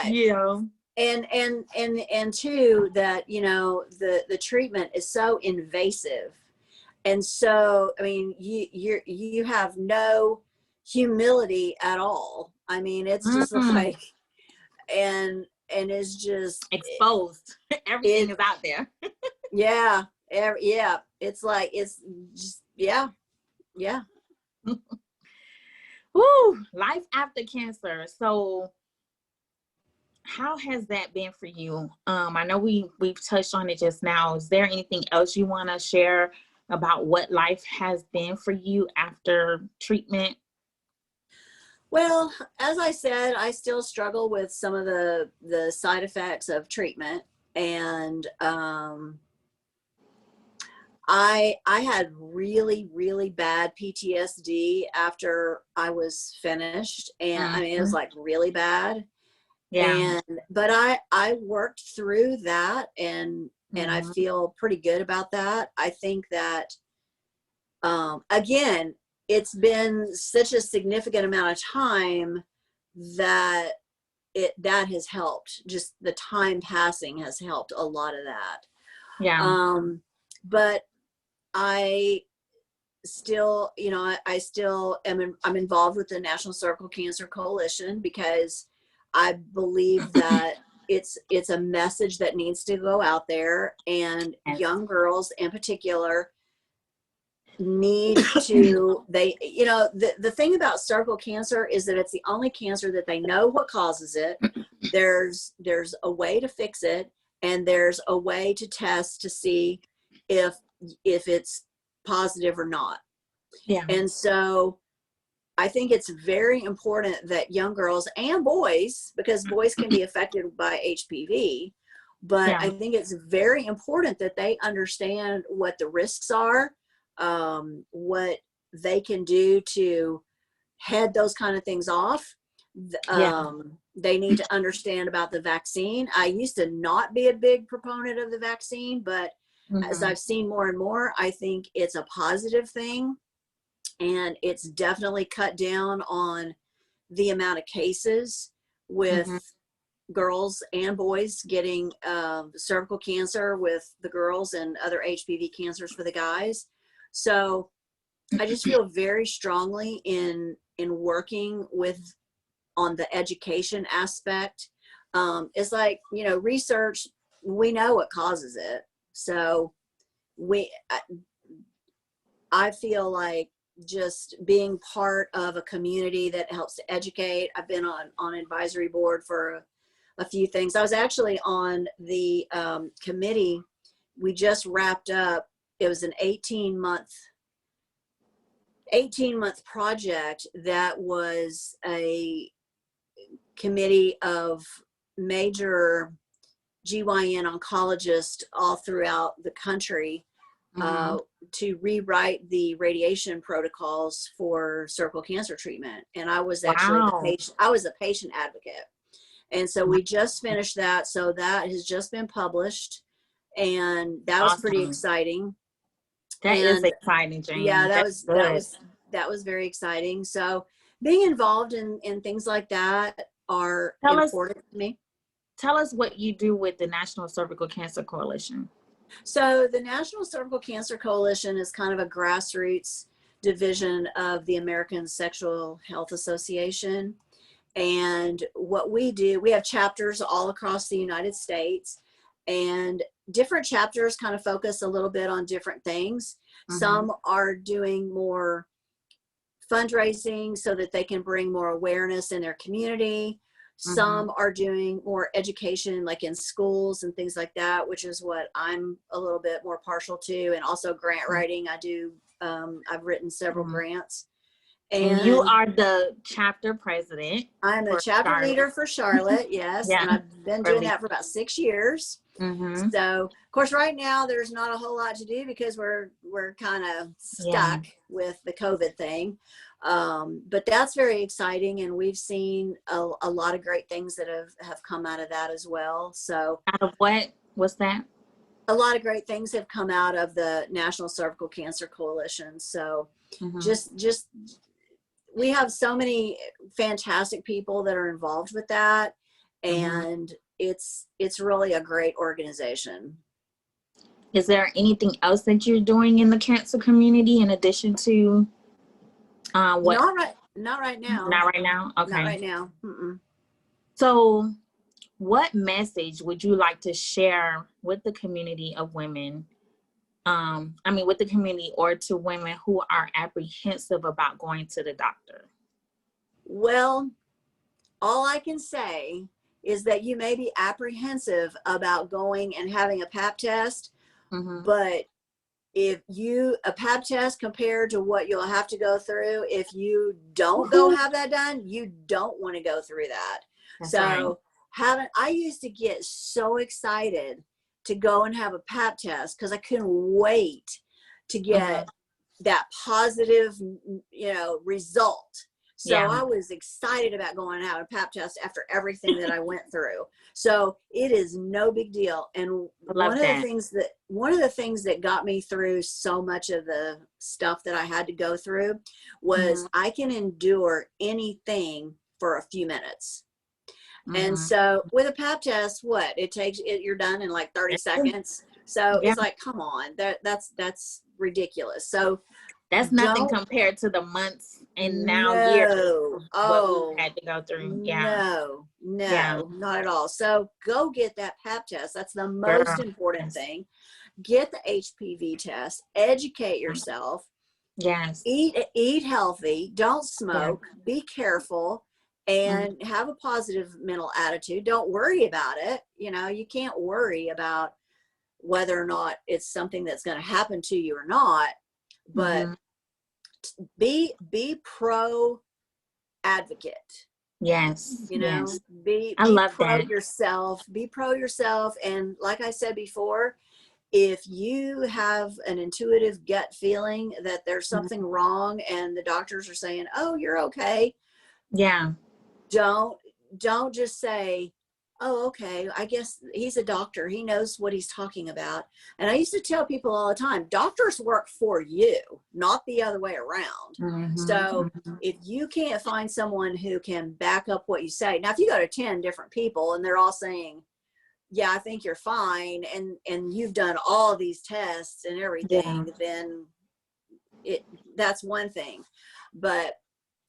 you know. And two, that, you know, the treatment is so invasive, and so, I mean, you have no humility at all. I mean, it's just like, and it's just exposed. Everything is out there. It's like, it's just Woo, life after cancer. So how has that been for you? I know we've touched on it just now. Is there anything else you want to share about what life has been for you after treatment? Well, as I said, I still struggle with some of the side effects of treatment, and I had really bad PTSD after I was finished, and I mean it was Mhm. like really bad. Yeah. And but I worked through that, and I Mhm. feel pretty good about that. I think that again, it's been such a significant amount of time that that has helped. Just the time passing has helped a lot of that. Yeah. But I still, you know, I still I'm involved with the National Cervical Cancer Coalition because I believe that it's a message that needs to go out there, and Yes. young girls in particular need to, they, you know, the thing about cervical cancer is that it's the only cancer that they know what causes it. There's a way to fix it, and there's a way to test to see if it's positive or not. Yeah. And so I think it's very important that young girls and boys, because boys can be affected by HPV, but Yeah. I think it's very important that they understand what the risks are, what they can do to head those kind of things off. Yeah. They need to understand about the vaccine. I used to not be a big proponent of the vaccine, but as Mhm. I've seen more and more, I think it's a positive thing, and it's definitely cut down on the amount of cases with Mhm. girls and boys getting cervical cancer with the girls, and other HPV cancers for the guys. So I just feel very strongly in working with on the education aspect. It's like, you know, research, we know what causes it. So we I feel like just being part of a community that helps to educate. I've been on advisory board for a few things. I was actually on the committee. We just wrapped up. It was an 18-month project that was a committee of major GYN oncologists all throughout the country, Mhm. to rewrite the radiation protocols for cervical cancer treatment. And I was actually Wow. I was a patient advocate. And so we just finished that. So that has just been published, and that was pretty Awesome. exciting. That is And exciting, yeah, Jane. That's good. that was very exciting. So being involved in things like that are Tell us important to me. tell us what you do with the National Cervical Cancer Coalition. So the National Cervical Cancer Coalition is kind of a grassroots division of the American Sexual Health Association. And what we do, we have chapters all across the United States, and different chapters kind of focus a little bit on different things. Mhm. Some are doing more fundraising so that they can bring more awareness in their community. Mhm. Some are doing more education, like in schools and things like that, which is what I'm a little bit more partial to. And also grant writing. I do, I've written several Mhm. grants. And you And are the chapter president I'm the for chapter Charlotte. leader for Charlotte, yes. Yeah. And I've been doing that for about 6 years. Mhm. So, of course, right now there's not a whole lot to do because we're kind of Yeah. stuck with the COVID thing. But that's very exciting, and we've seen a lot of great things that have come out of that as well. So, Out of what? What's that? a lot of great things have come out of the National Cervical Cancer Coalition. So, Mhm. just we have so many fantastic people that are involved with that, Mhm. and it's really a great organization. Is there anything else that you're doing in the cancer community in addition to what? Not right now. Not right now. Not Okay. right now. Mm-mm. So, what message would you like to share with the community of women? I mean, with the community or to women who are apprehensive about going to the doctor? Well, all I can say is that you may be apprehensive about going and having a pap test, but if a pap test compared to what you'll have to go through if you don't go have that done, you don't want to go through that. That's so right. I used to get so excited to go and have a pap test because I couldn't wait to get that positive, result. So I was excited about going and having a pap test after everything that I went through. So it is no big deal. And one of the things that got me through so much of the stuff that I had to go through was I can endure anything for a few minutes. And so with a pap test, you're done in like 30 seconds. So it's like, come on, that's ridiculous. So that's nothing compared to the months and years what we've had to go through. No, not at all. So go get that pap test. That's the most important thing. Get the HPV test, educate yourself. Eat healthy, don't smoke, be careful, and have a positive mental attitude. Don't worry about it. You can't worry about whether or not it's something that's going to happen to you or not, but be pro advocate. Be pro yourself. Be pro yourself. And like I said before, if you have an intuitive gut feeling that there's something wrong and the doctors are saying, oh, you're okay. Don't just say, oh, okay, I guess he's a doctor. He knows what he's talking about. And I used to tell people all the time, doctors work for you, not the other way around. So if you can't find someone who can back up what you say, now if you go to 10 different people and they're all saying, yeah, I think you're fine, and you've done all these tests and everything, then that's one thing. But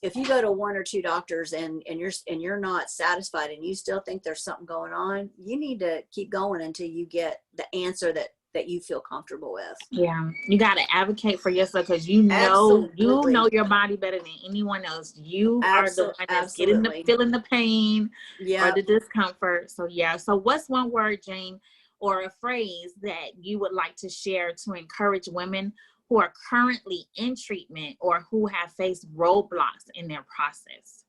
if you go to one or two doctors and you're not satisfied and you still think there's something going on, you need to keep going until you get the answer that you feel comfortable with. You got to advocate for yourself because you know your body better than anyone else. You are the one that's feeling the pain or the discomfort. So what's one word, Jane, or a phrase that you would like to share to encourage women who are currently in treatment or who have faced roadblocks in their process?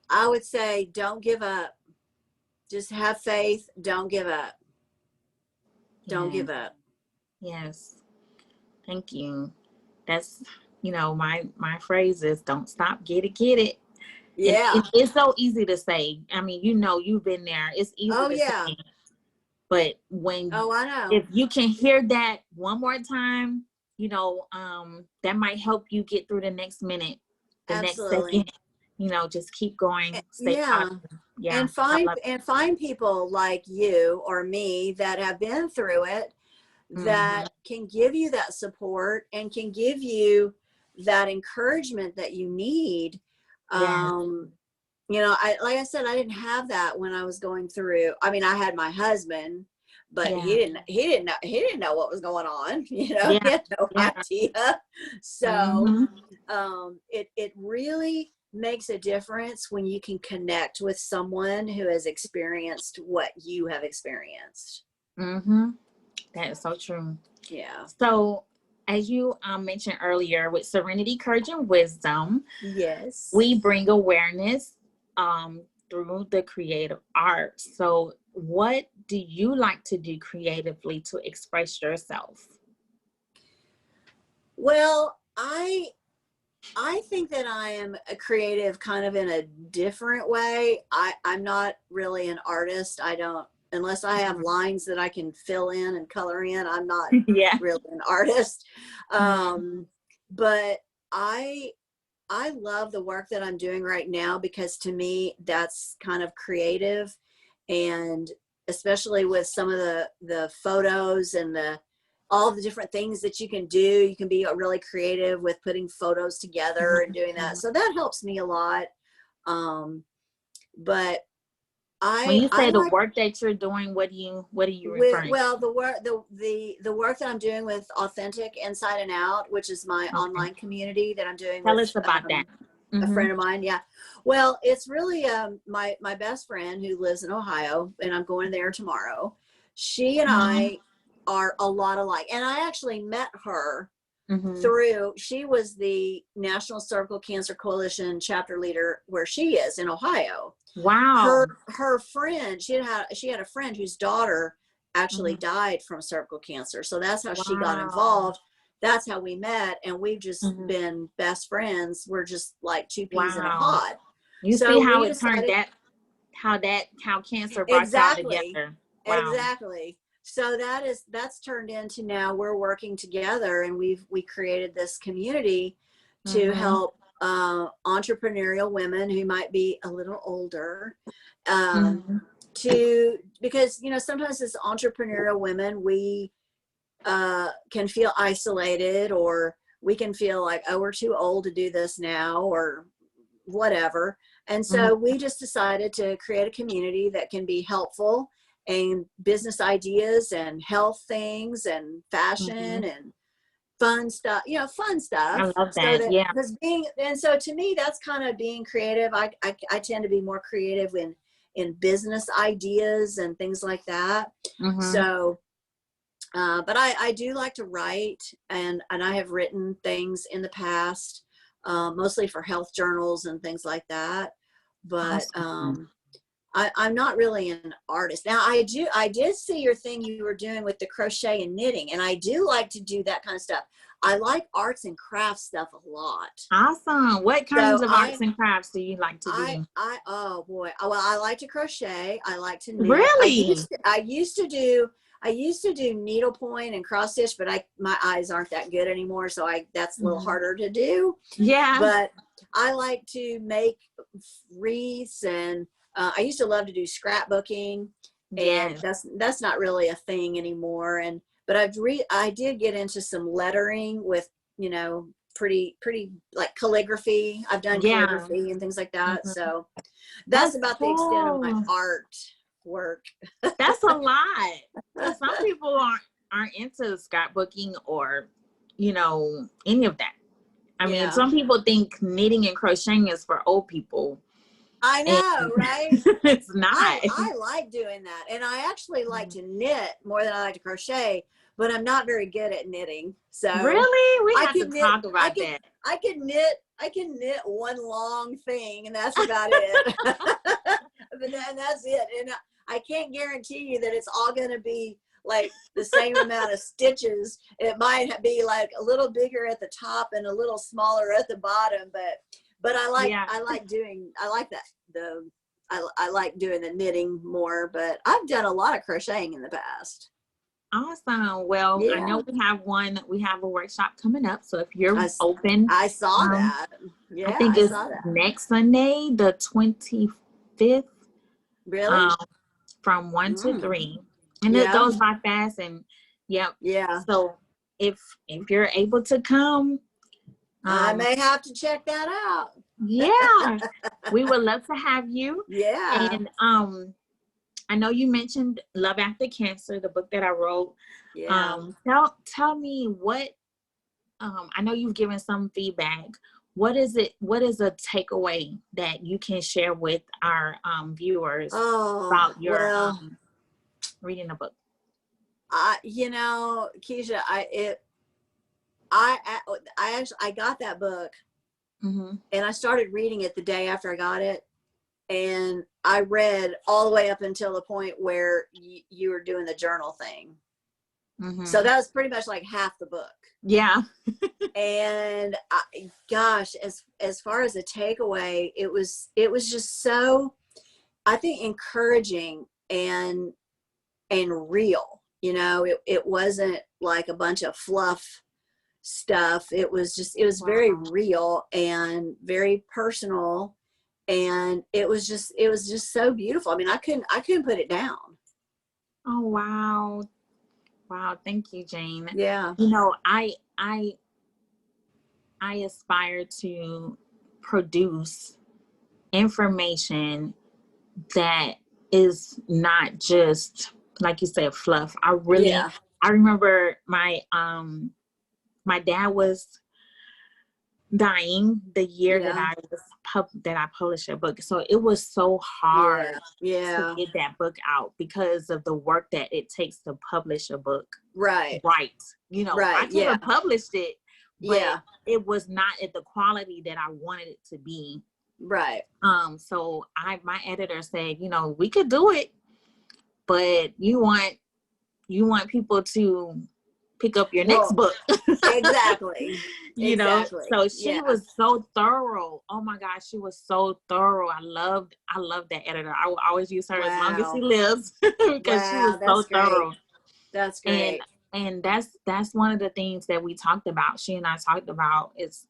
I would say don't give up. Just have faith. Don't give up. Don't give up. Yes. Thank you. That's, my phrase is don't stop, get it. It's so easy to say. I mean, you've been there. It's easy to say. But when I know. If you can hear that one more time, that might help you get through the next minute, the next second. Just keep going. Stay positive. And find people like you or me that have been through it that can give you that support and can give you that encouragement that you need. Like I said, I didn't have that when I was going through. I mean, I had my husband, but he didn't know what was going on. He had no idea. So it really makes a difference when you can connect with someone who has experienced what you have experienced. That is so true. So as you mentioned earlier, with Serenity, Courage, and Wisdom, we bring awareness through the creative arts. So what do you like to do creatively to express yourself? Well, I think that I am a creative kind of in a different way. I'm not really an artist. Unless I have lines that I can fill in and color in, I'm not really an artist. But I love the work that I'm doing right now because to me, that's kind of creative. And especially with some of the photos and all the different things that you can do, you can be really creative with putting photos together and doing that. So that helps me a lot. But when you say the work that you're doing, what do you referring? Well, the work that I'm doing with Authentic Inside and Out, which is my online community that I'm doing. Tell us about that. A friend of mine. Yeah. Well, it's really my best friend who lives in Ohio, and I'm going there tomorrow. She and I are a lot alike. And I actually met her through, she was the National Cervical Cancer Coalition chapter leader where she is in Ohio. Wow. Her friend, she had a friend whose daughter actually died from cervical cancer. So that's how she got involved. That's how we met, and we've just been best friends. We're just like two peas in a pod. You so see how it turned that, how cancer brought y'all together. Wow. Exactly. So that's turned into, now we're working together, and we created this community to help entrepreneurial women who might be a little older, because, you know, sometimes as entrepreneurial women, we can feel isolated, or we can feel like, oh, we're too old to do this now, or whatever. And so we just decided to create a community that can be helpful, and business ideas and health things and fashion and fun stuff, you know, fun stuff. I love that. So Yeah. Because and so to me, that's kind of being creative. I tend to be more creative in business ideas and things like that. So, but I do like to write, and I have written things in the past, mostly for health journals and things like that. But, I'm not really an artist. Now I did see your thing you were doing with the crochet and knitting, and I do like to do that kind of stuff. I like arts and crafts stuff a lot. Awesome. What kinds of arts and crafts do you like to do? Oh boy. Well, I like to crochet. I like to knit. Really? I used to do needlepoint and cross stitch, but my eyes aren't that good anymore, so that's a little harder to do. Yeah. But I like to make wreaths, and I used to love to do scrapbooking, and that's not really a thing anymore. But I did get into some lettering with, you know, pretty like calligraphy. I've done calligraphy and things like that. So that's about the extent of my art work. That's a lot. Some people aren't into scrapbooking or, you know, any of that. I mean, some people think knitting and crocheting is for old people. I know, right? It's not. I like doing that. And I actually like to knit more than I like to crochet, but I'm not very good at knitting. So really? We have to talk about that. I can knit one long thing, and that's about it. But then that's it. And I can't guarantee you that it's all going to be like the same amount of stitches. It might be like a little bigger at the top and a little smaller at the bottom, but I like doing the knitting more, but I've done a lot of crocheting in the past. Awesome. Well, I know we have a workshop coming up. So if you're open. I saw that. Yeah, I think it's next Sunday, the 25th. Really? From 1 to 3. And it goes by fast, and so if you're able to come, I may have to check that out. Yeah, we would love to have you. Yeah. And I know you mentioned Love After Cancer, the book that I wrote. Yeah. Tell me what, I know you've given some feedback. What is a takeaway that you can share with our viewers about your reading the book? You know, Keesha, I got that book, and I started reading it the day after I got it, and I read all the way up until the point where you were doing the journal thing. So that was pretty much like half the book. Yeah. And gosh, as far as a takeaway, it was just so, I think, encouraging and real. You know, it wasn't like a bunch of fluff stuff. It was very real and very personal, and it was just so beautiful. I mean, I couldn't put it down. Oh, wow. Thank you, Jane. Yeah. You know, I aspire to produce information that is not just, like you said, fluff. I remember my dad was dying the year that Yeah. I published a book. So it was so hard to Yeah. get that book out because of the work that it takes to publish a book. Right. Right. You know, I Right. could Yeah. have published it, but Yeah. it was not at the quality that I wanted it to be. Right. So my editor said, you know, we could do it, but you want people to pick up your next book. Exactly. You know, Exactly. so she Yeah. was so thorough. Oh my gosh, she was so thorough. I loved that editor. I will always use her as long as she lives because she was so That's great. thorough. That's great. And that's one of the things that we talked about. She and I talked about is,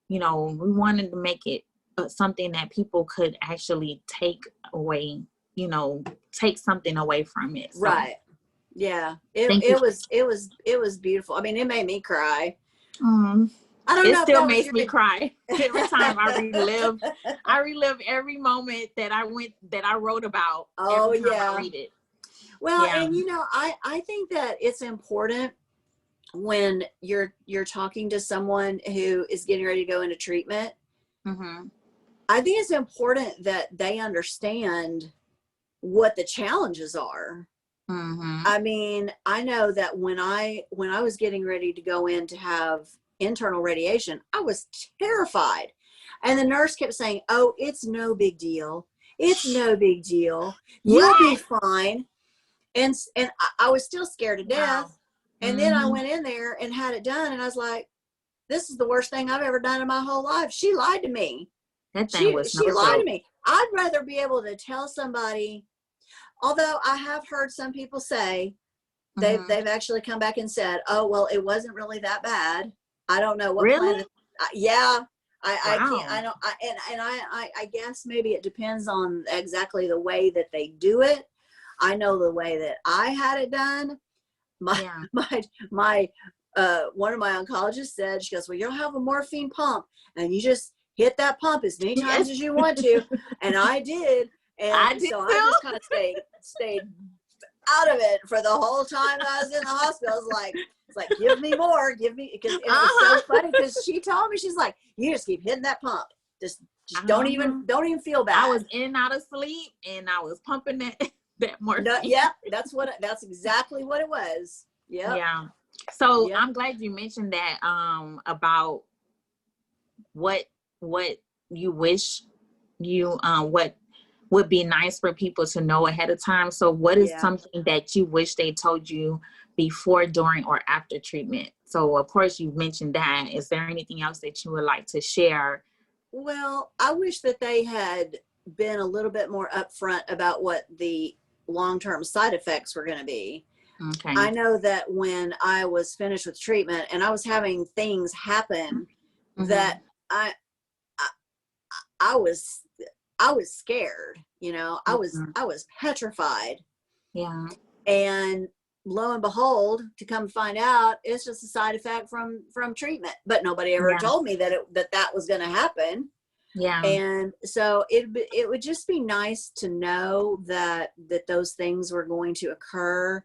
you know, we wanted to make it something that people could actually take away, you know, take something away from it. So, right. Yeah. It was beautiful. I mean, it made me cry. I don't it know. still makes me cry every time I relive every moment that I wrote about. Every time I read it. Well, and you know, I think that it's important when you're talking to someone who is getting ready to go into treatment. I think it's important that they understand what the challenges are. I mean, I know that when I was getting ready to go in to have internal radiation, I was terrified. And the nurse kept saying, "Oh, it's no big deal. It's no big deal. You'll be fine." And I was still scared to death. Wow. And then I went in there and had it done. And I was like, this is the worst thing I've ever done in my whole life. She lied to me. She lied to me. I'd rather be able to tell somebody, although I have heard some people say they've actually come back and said, "Oh, well, it wasn't really that bad." I don't know what plan. Yeah. I can't, I don't, I guess maybe it depends on exactly the way that they do it. I know the way that I had it done. My one of my oncologists said, she goes, "Well, you'll have a morphine pump and you just hit that pump as many times as you want to." And I did. And so I just kind of stayed out of it for the whole time I was in the hospital. It's like, give me more, give me, because it was so funny because she told me, she's like, "You just keep hitting that pump. Just don't even feel bad." I was in and out of sleep and I was pumping that morphine. That's exactly what it was. Yep. Yeah. So I'm glad you mentioned that about what you wish you what would be nice for people to know ahead of time. So what is something that you wish they told you before, during, or after treatment? So of course you've mentioned that. Is there anything else that you would like to share? Well, I wish that they had been a little bit more upfront about what the long-term side effects were going to be. Okay. I know that when I was finished with treatment and I was having things happen that I was scared, you know, I was petrified. Yeah. And lo and behold, to come find out, it's just a side effect from treatment. But nobody ever told me that that was going to happen. Yeah. And so it would just be nice to know that those things were going to occur.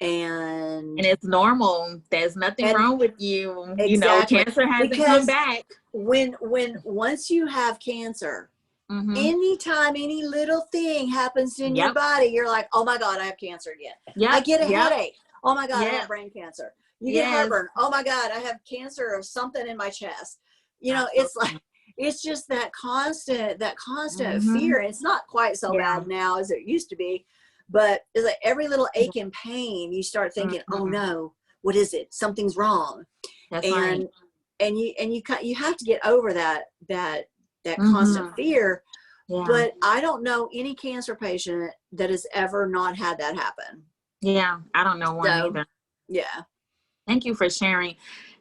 And it's normal. There's nothing wrong with you. Exactly. You know, cancer hasn't come back. Once you have cancer, anytime any little thing happens in your body, you're like, "Oh my God, I have cancer again." I get a headache. "Oh my God, I have brain cancer." You get heartburn. "Oh my God, I have cancer of something in my chest." You know, it's like, it's just that constant fear. It's not quite so bad now as it used to be, but it's like every little ache and pain, you start thinking, "Oh no, what is it? Something's wrong." That's right. And you have to get over that constant fear. Yeah. But I don't know any cancer patient that has ever not had that happen. Yeah, I don't know one either. Yeah. Thank you for sharing.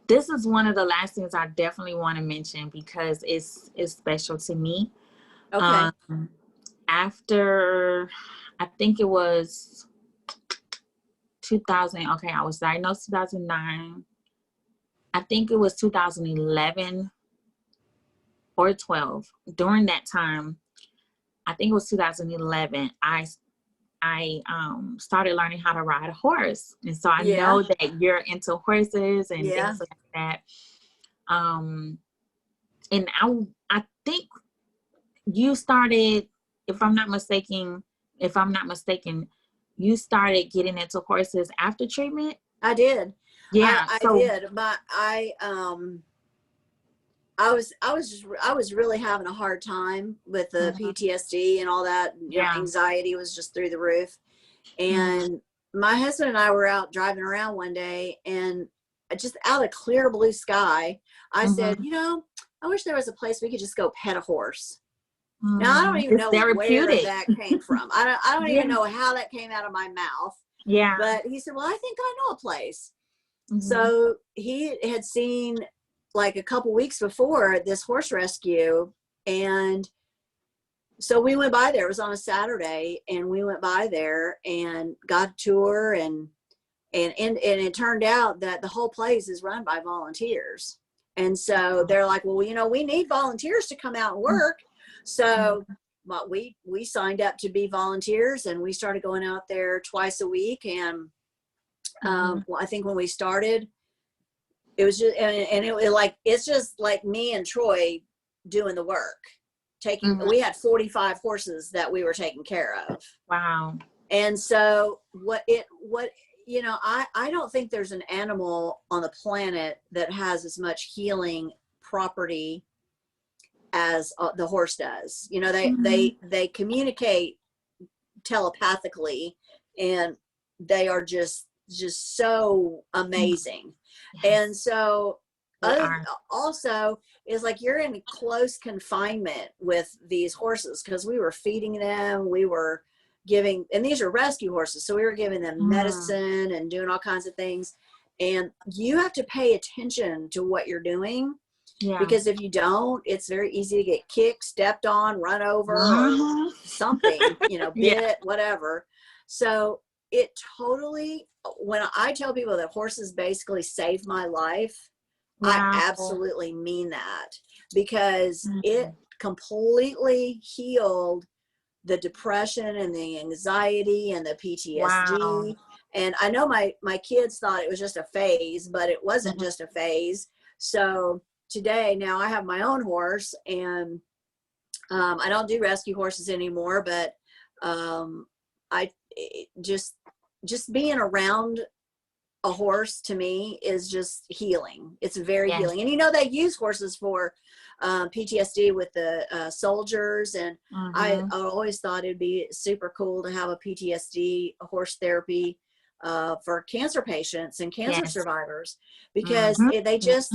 This is one of the last things I definitely want to mention because it's special to me. Okay. After, I think it was 2000. Okay, I was diagnosed 2009. I think it was 2011 or 12. During that time, I think it was 2011, I started learning how to ride a horse. And so I know that you're into horses and things like that. And I think you started, if I'm not mistaken, you started getting into horses after treatment. I did. Yeah. I So did. But I was really having a hard time with the PTSD and all that. You know, yeah. anxiety was just through the roof. And my husband and I were out driving around one day, and just out of clear blue sky, I said, you know, I wish there was a place we could just go pet a horse. Now I don't even It's know where therapeutic. that came from. I don't Yeah. even know how that came out of my mouth. Yeah. But he said, well, I think I know a place. Mhm. So he had seen, like, a couple weeks before, this horse rescue, and so we went by there. It was on a Saturday, and we went by there and got a tour, and it turned out that the whole place is run by volunteers. And so they're like, well, you know, we need volunteers to come out and work. So but we signed up to be volunteers, and we started going out there twice a week. And well, I think when we started, it was just, and it like, it's just like me and Troy doing the work. We had 45 horses that we were taking care of. Wow. And so you know, I don't think there's an animal on the planet that has as much healing property as the horse does. You know, they communicate telepathically, and they are just so amazing. Yes. And so also is like, you're in close confinement with these horses, because we were feeding them, we were giving, and these are rescue horses, so we were giving them medicine and doing all kinds of things. And you have to pay attention to what you're doing, because if you don't, it's very easy to get kicked, stepped on, run over, or something, you know, bit, whatever. So it totally, when I tell people that horses basically saved my life, I absolutely mean that, because it completely healed the depression and the anxiety and the PTSD. And I know my kids thought it was just a phase, but it wasn't just a phase. So today, now I have my own horse, and I don't do rescue horses anymore, but just being around a horse, to me, is just healing. It's very healing. And you know, they use horses for PTSD with the soldiers, and I always thought it'd be super cool to have a PTSD horse therapy for cancer patients and cancer survivors, because it just,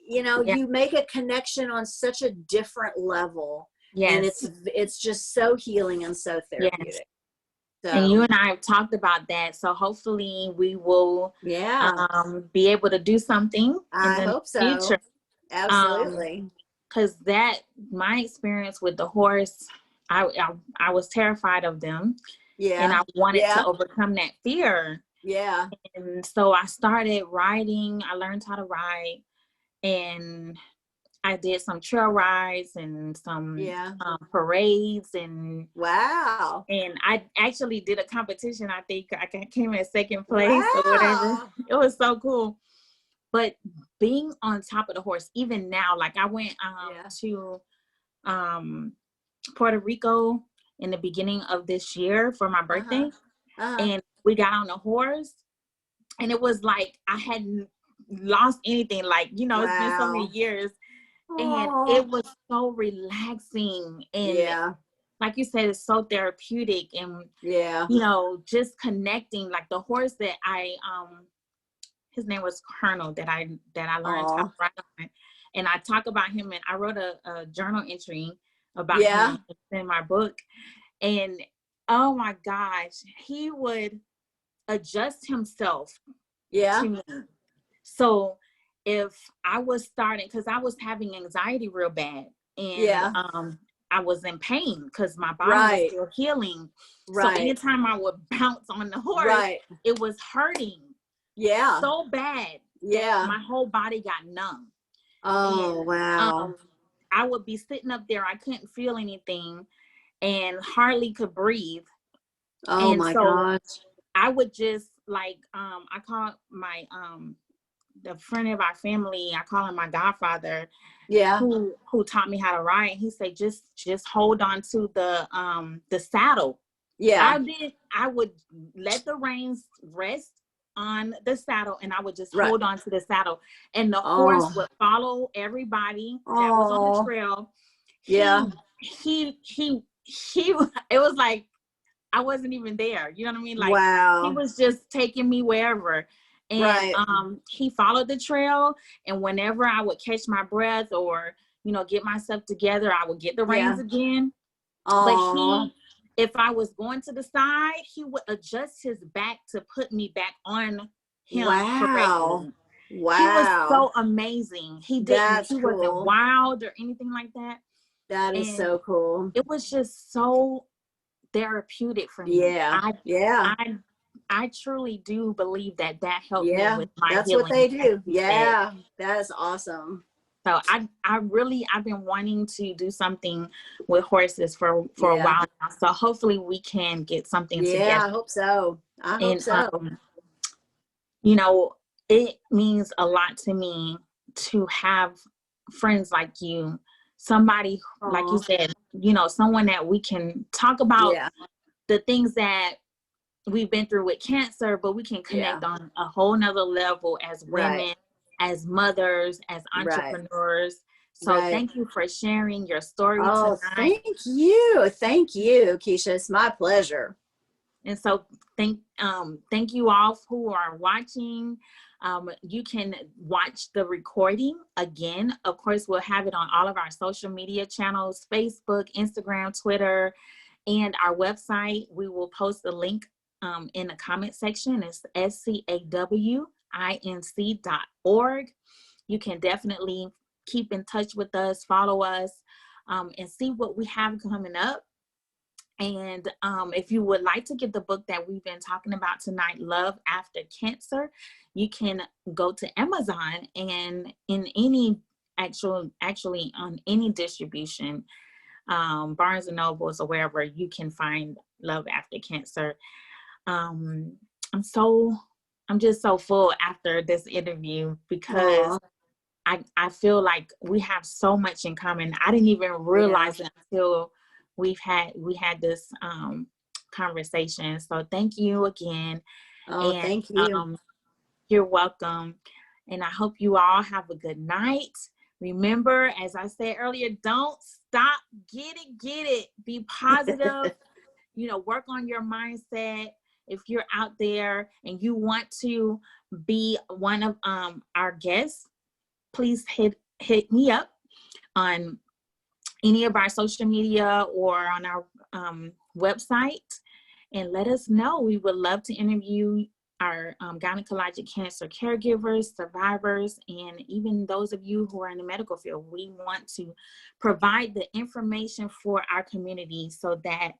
you know, you make a connection on such a different level, and it's just so healing and so therapeutic. So, and you and I have talked about that, so hopefully we will be able to do something in the future. Absolutely. Because my experience with the horse, I was terrified of them. And I wanted to overcome that fear. And so I started riding. I learned how to ride, and I did some trail rides and some parades, and and I actually did a competition. I think I came in second place or whatever. It was so cool. But being on top of the horse, even now, like I went to Puerto Rico in the beginning of this year for my birthday, and we got on a horse, and it was like I hadn't lost anything. Like, you know, it's been so many years. And it was so relaxing, and like you said, it's so therapeutic, and you know, just connecting. Like the horse that his name was Colonel, that I learned how to ride on, and I talk about him, and I wrote a journal entry about him in my book, and oh my gosh, he would adjust himself to me. So if I was starting, because I was having anxiety real bad, and I was in pain because my body was still healing. So anytime I would bounce on the horse, it was hurting so bad that my whole body got numb. I would be sitting up there, I couldn't feel anything and hardly could breathe. My gosh. I would just, like, I called my the friend of our family, I call him my godfather, Yeah. who taught me how to ride. He said, just hold on to the saddle. Yeah. I would let the reins rest on the saddle, and I would just Right. hold on to the saddle, and the horse Oh. would follow everybody that was on the Oh. trail. Yeah. He it was like I wasn't even there. You know what I mean? Like, he Wow. was just taking me wherever. And Right. he followed the trail. And whenever I would catch my breath or, get myself together, I would get the reins Yeah. again. But Oh. if I was going to the side, he would adjust his back to put me back on him Wow. correctly. He was Wow. so amazing. He That's wasn't cool. wild or anything like that. That is And so cool. it was just so therapeutic for me. Yeah. Yeah. I truly do believe that helped me Yeah. with my That's what healing, they as do. you said. Yeah. That is awesome. So I've been wanting to do something with horses for a Yeah. while now. So hopefully we can get something Yeah. together. I hope so. I hope And so. it means a lot to me to have friends like you, somebody like you Aw. said, someone that we can talk about Yeah. the things that we've been through with cancer, but we can Yeah. connect on a whole nother level as Right. women, as mothers, as Right. entrepreneurs. So Right. thank you for sharing your story Oh, tonight. thank you. Thank you, Keesha. It's my pleasure. And so thank you all who are watching. You can watch the recording again. Of course, we'll have it on all of our social media channels, Facebook, Instagram, Twitter, and our website. We will post the link in the comment section. It's SCAWINC.org. You can definitely keep in touch with us, follow us, and see what we have coming up. And if you would like to get the book that we've been talking about tonight, Love After Cancer, you can go to Amazon, and in any actually on any distribution, Barnes and Nobles or wherever, you can find Love After Cancer. I'm just so full after this interview because Aw. I feel like we have so much in common. I didn't even Yeah. realize it until we had this conversation. So thank you again. Oh, And thank you. you're welcome. And I hope you all have a good night. Remember, as I said earlier, don't stop. Get it. Be positive. Work on your mindset. If you're out there and you want to be one of our guests, please hit me up on any of our social media or on our website and let us know. We would love to interview our gynecologic cancer caregivers, survivors, and even those of you who are in the medical field. We want to provide the information for our community so that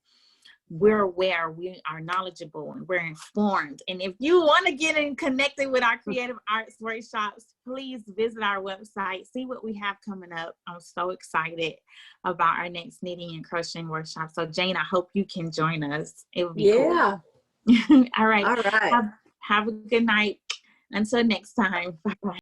we're aware, we are knowledgeable, and we're informed. And if you want to get in connected with our creative arts workshops, please visit our website, see what we have coming up. I'm so excited about our next knitting and crocheting workshop. So Jane, I hope you can join us. It would be Yeah. cool. All right. All right. Have a good night. Until next time. Bye-bye.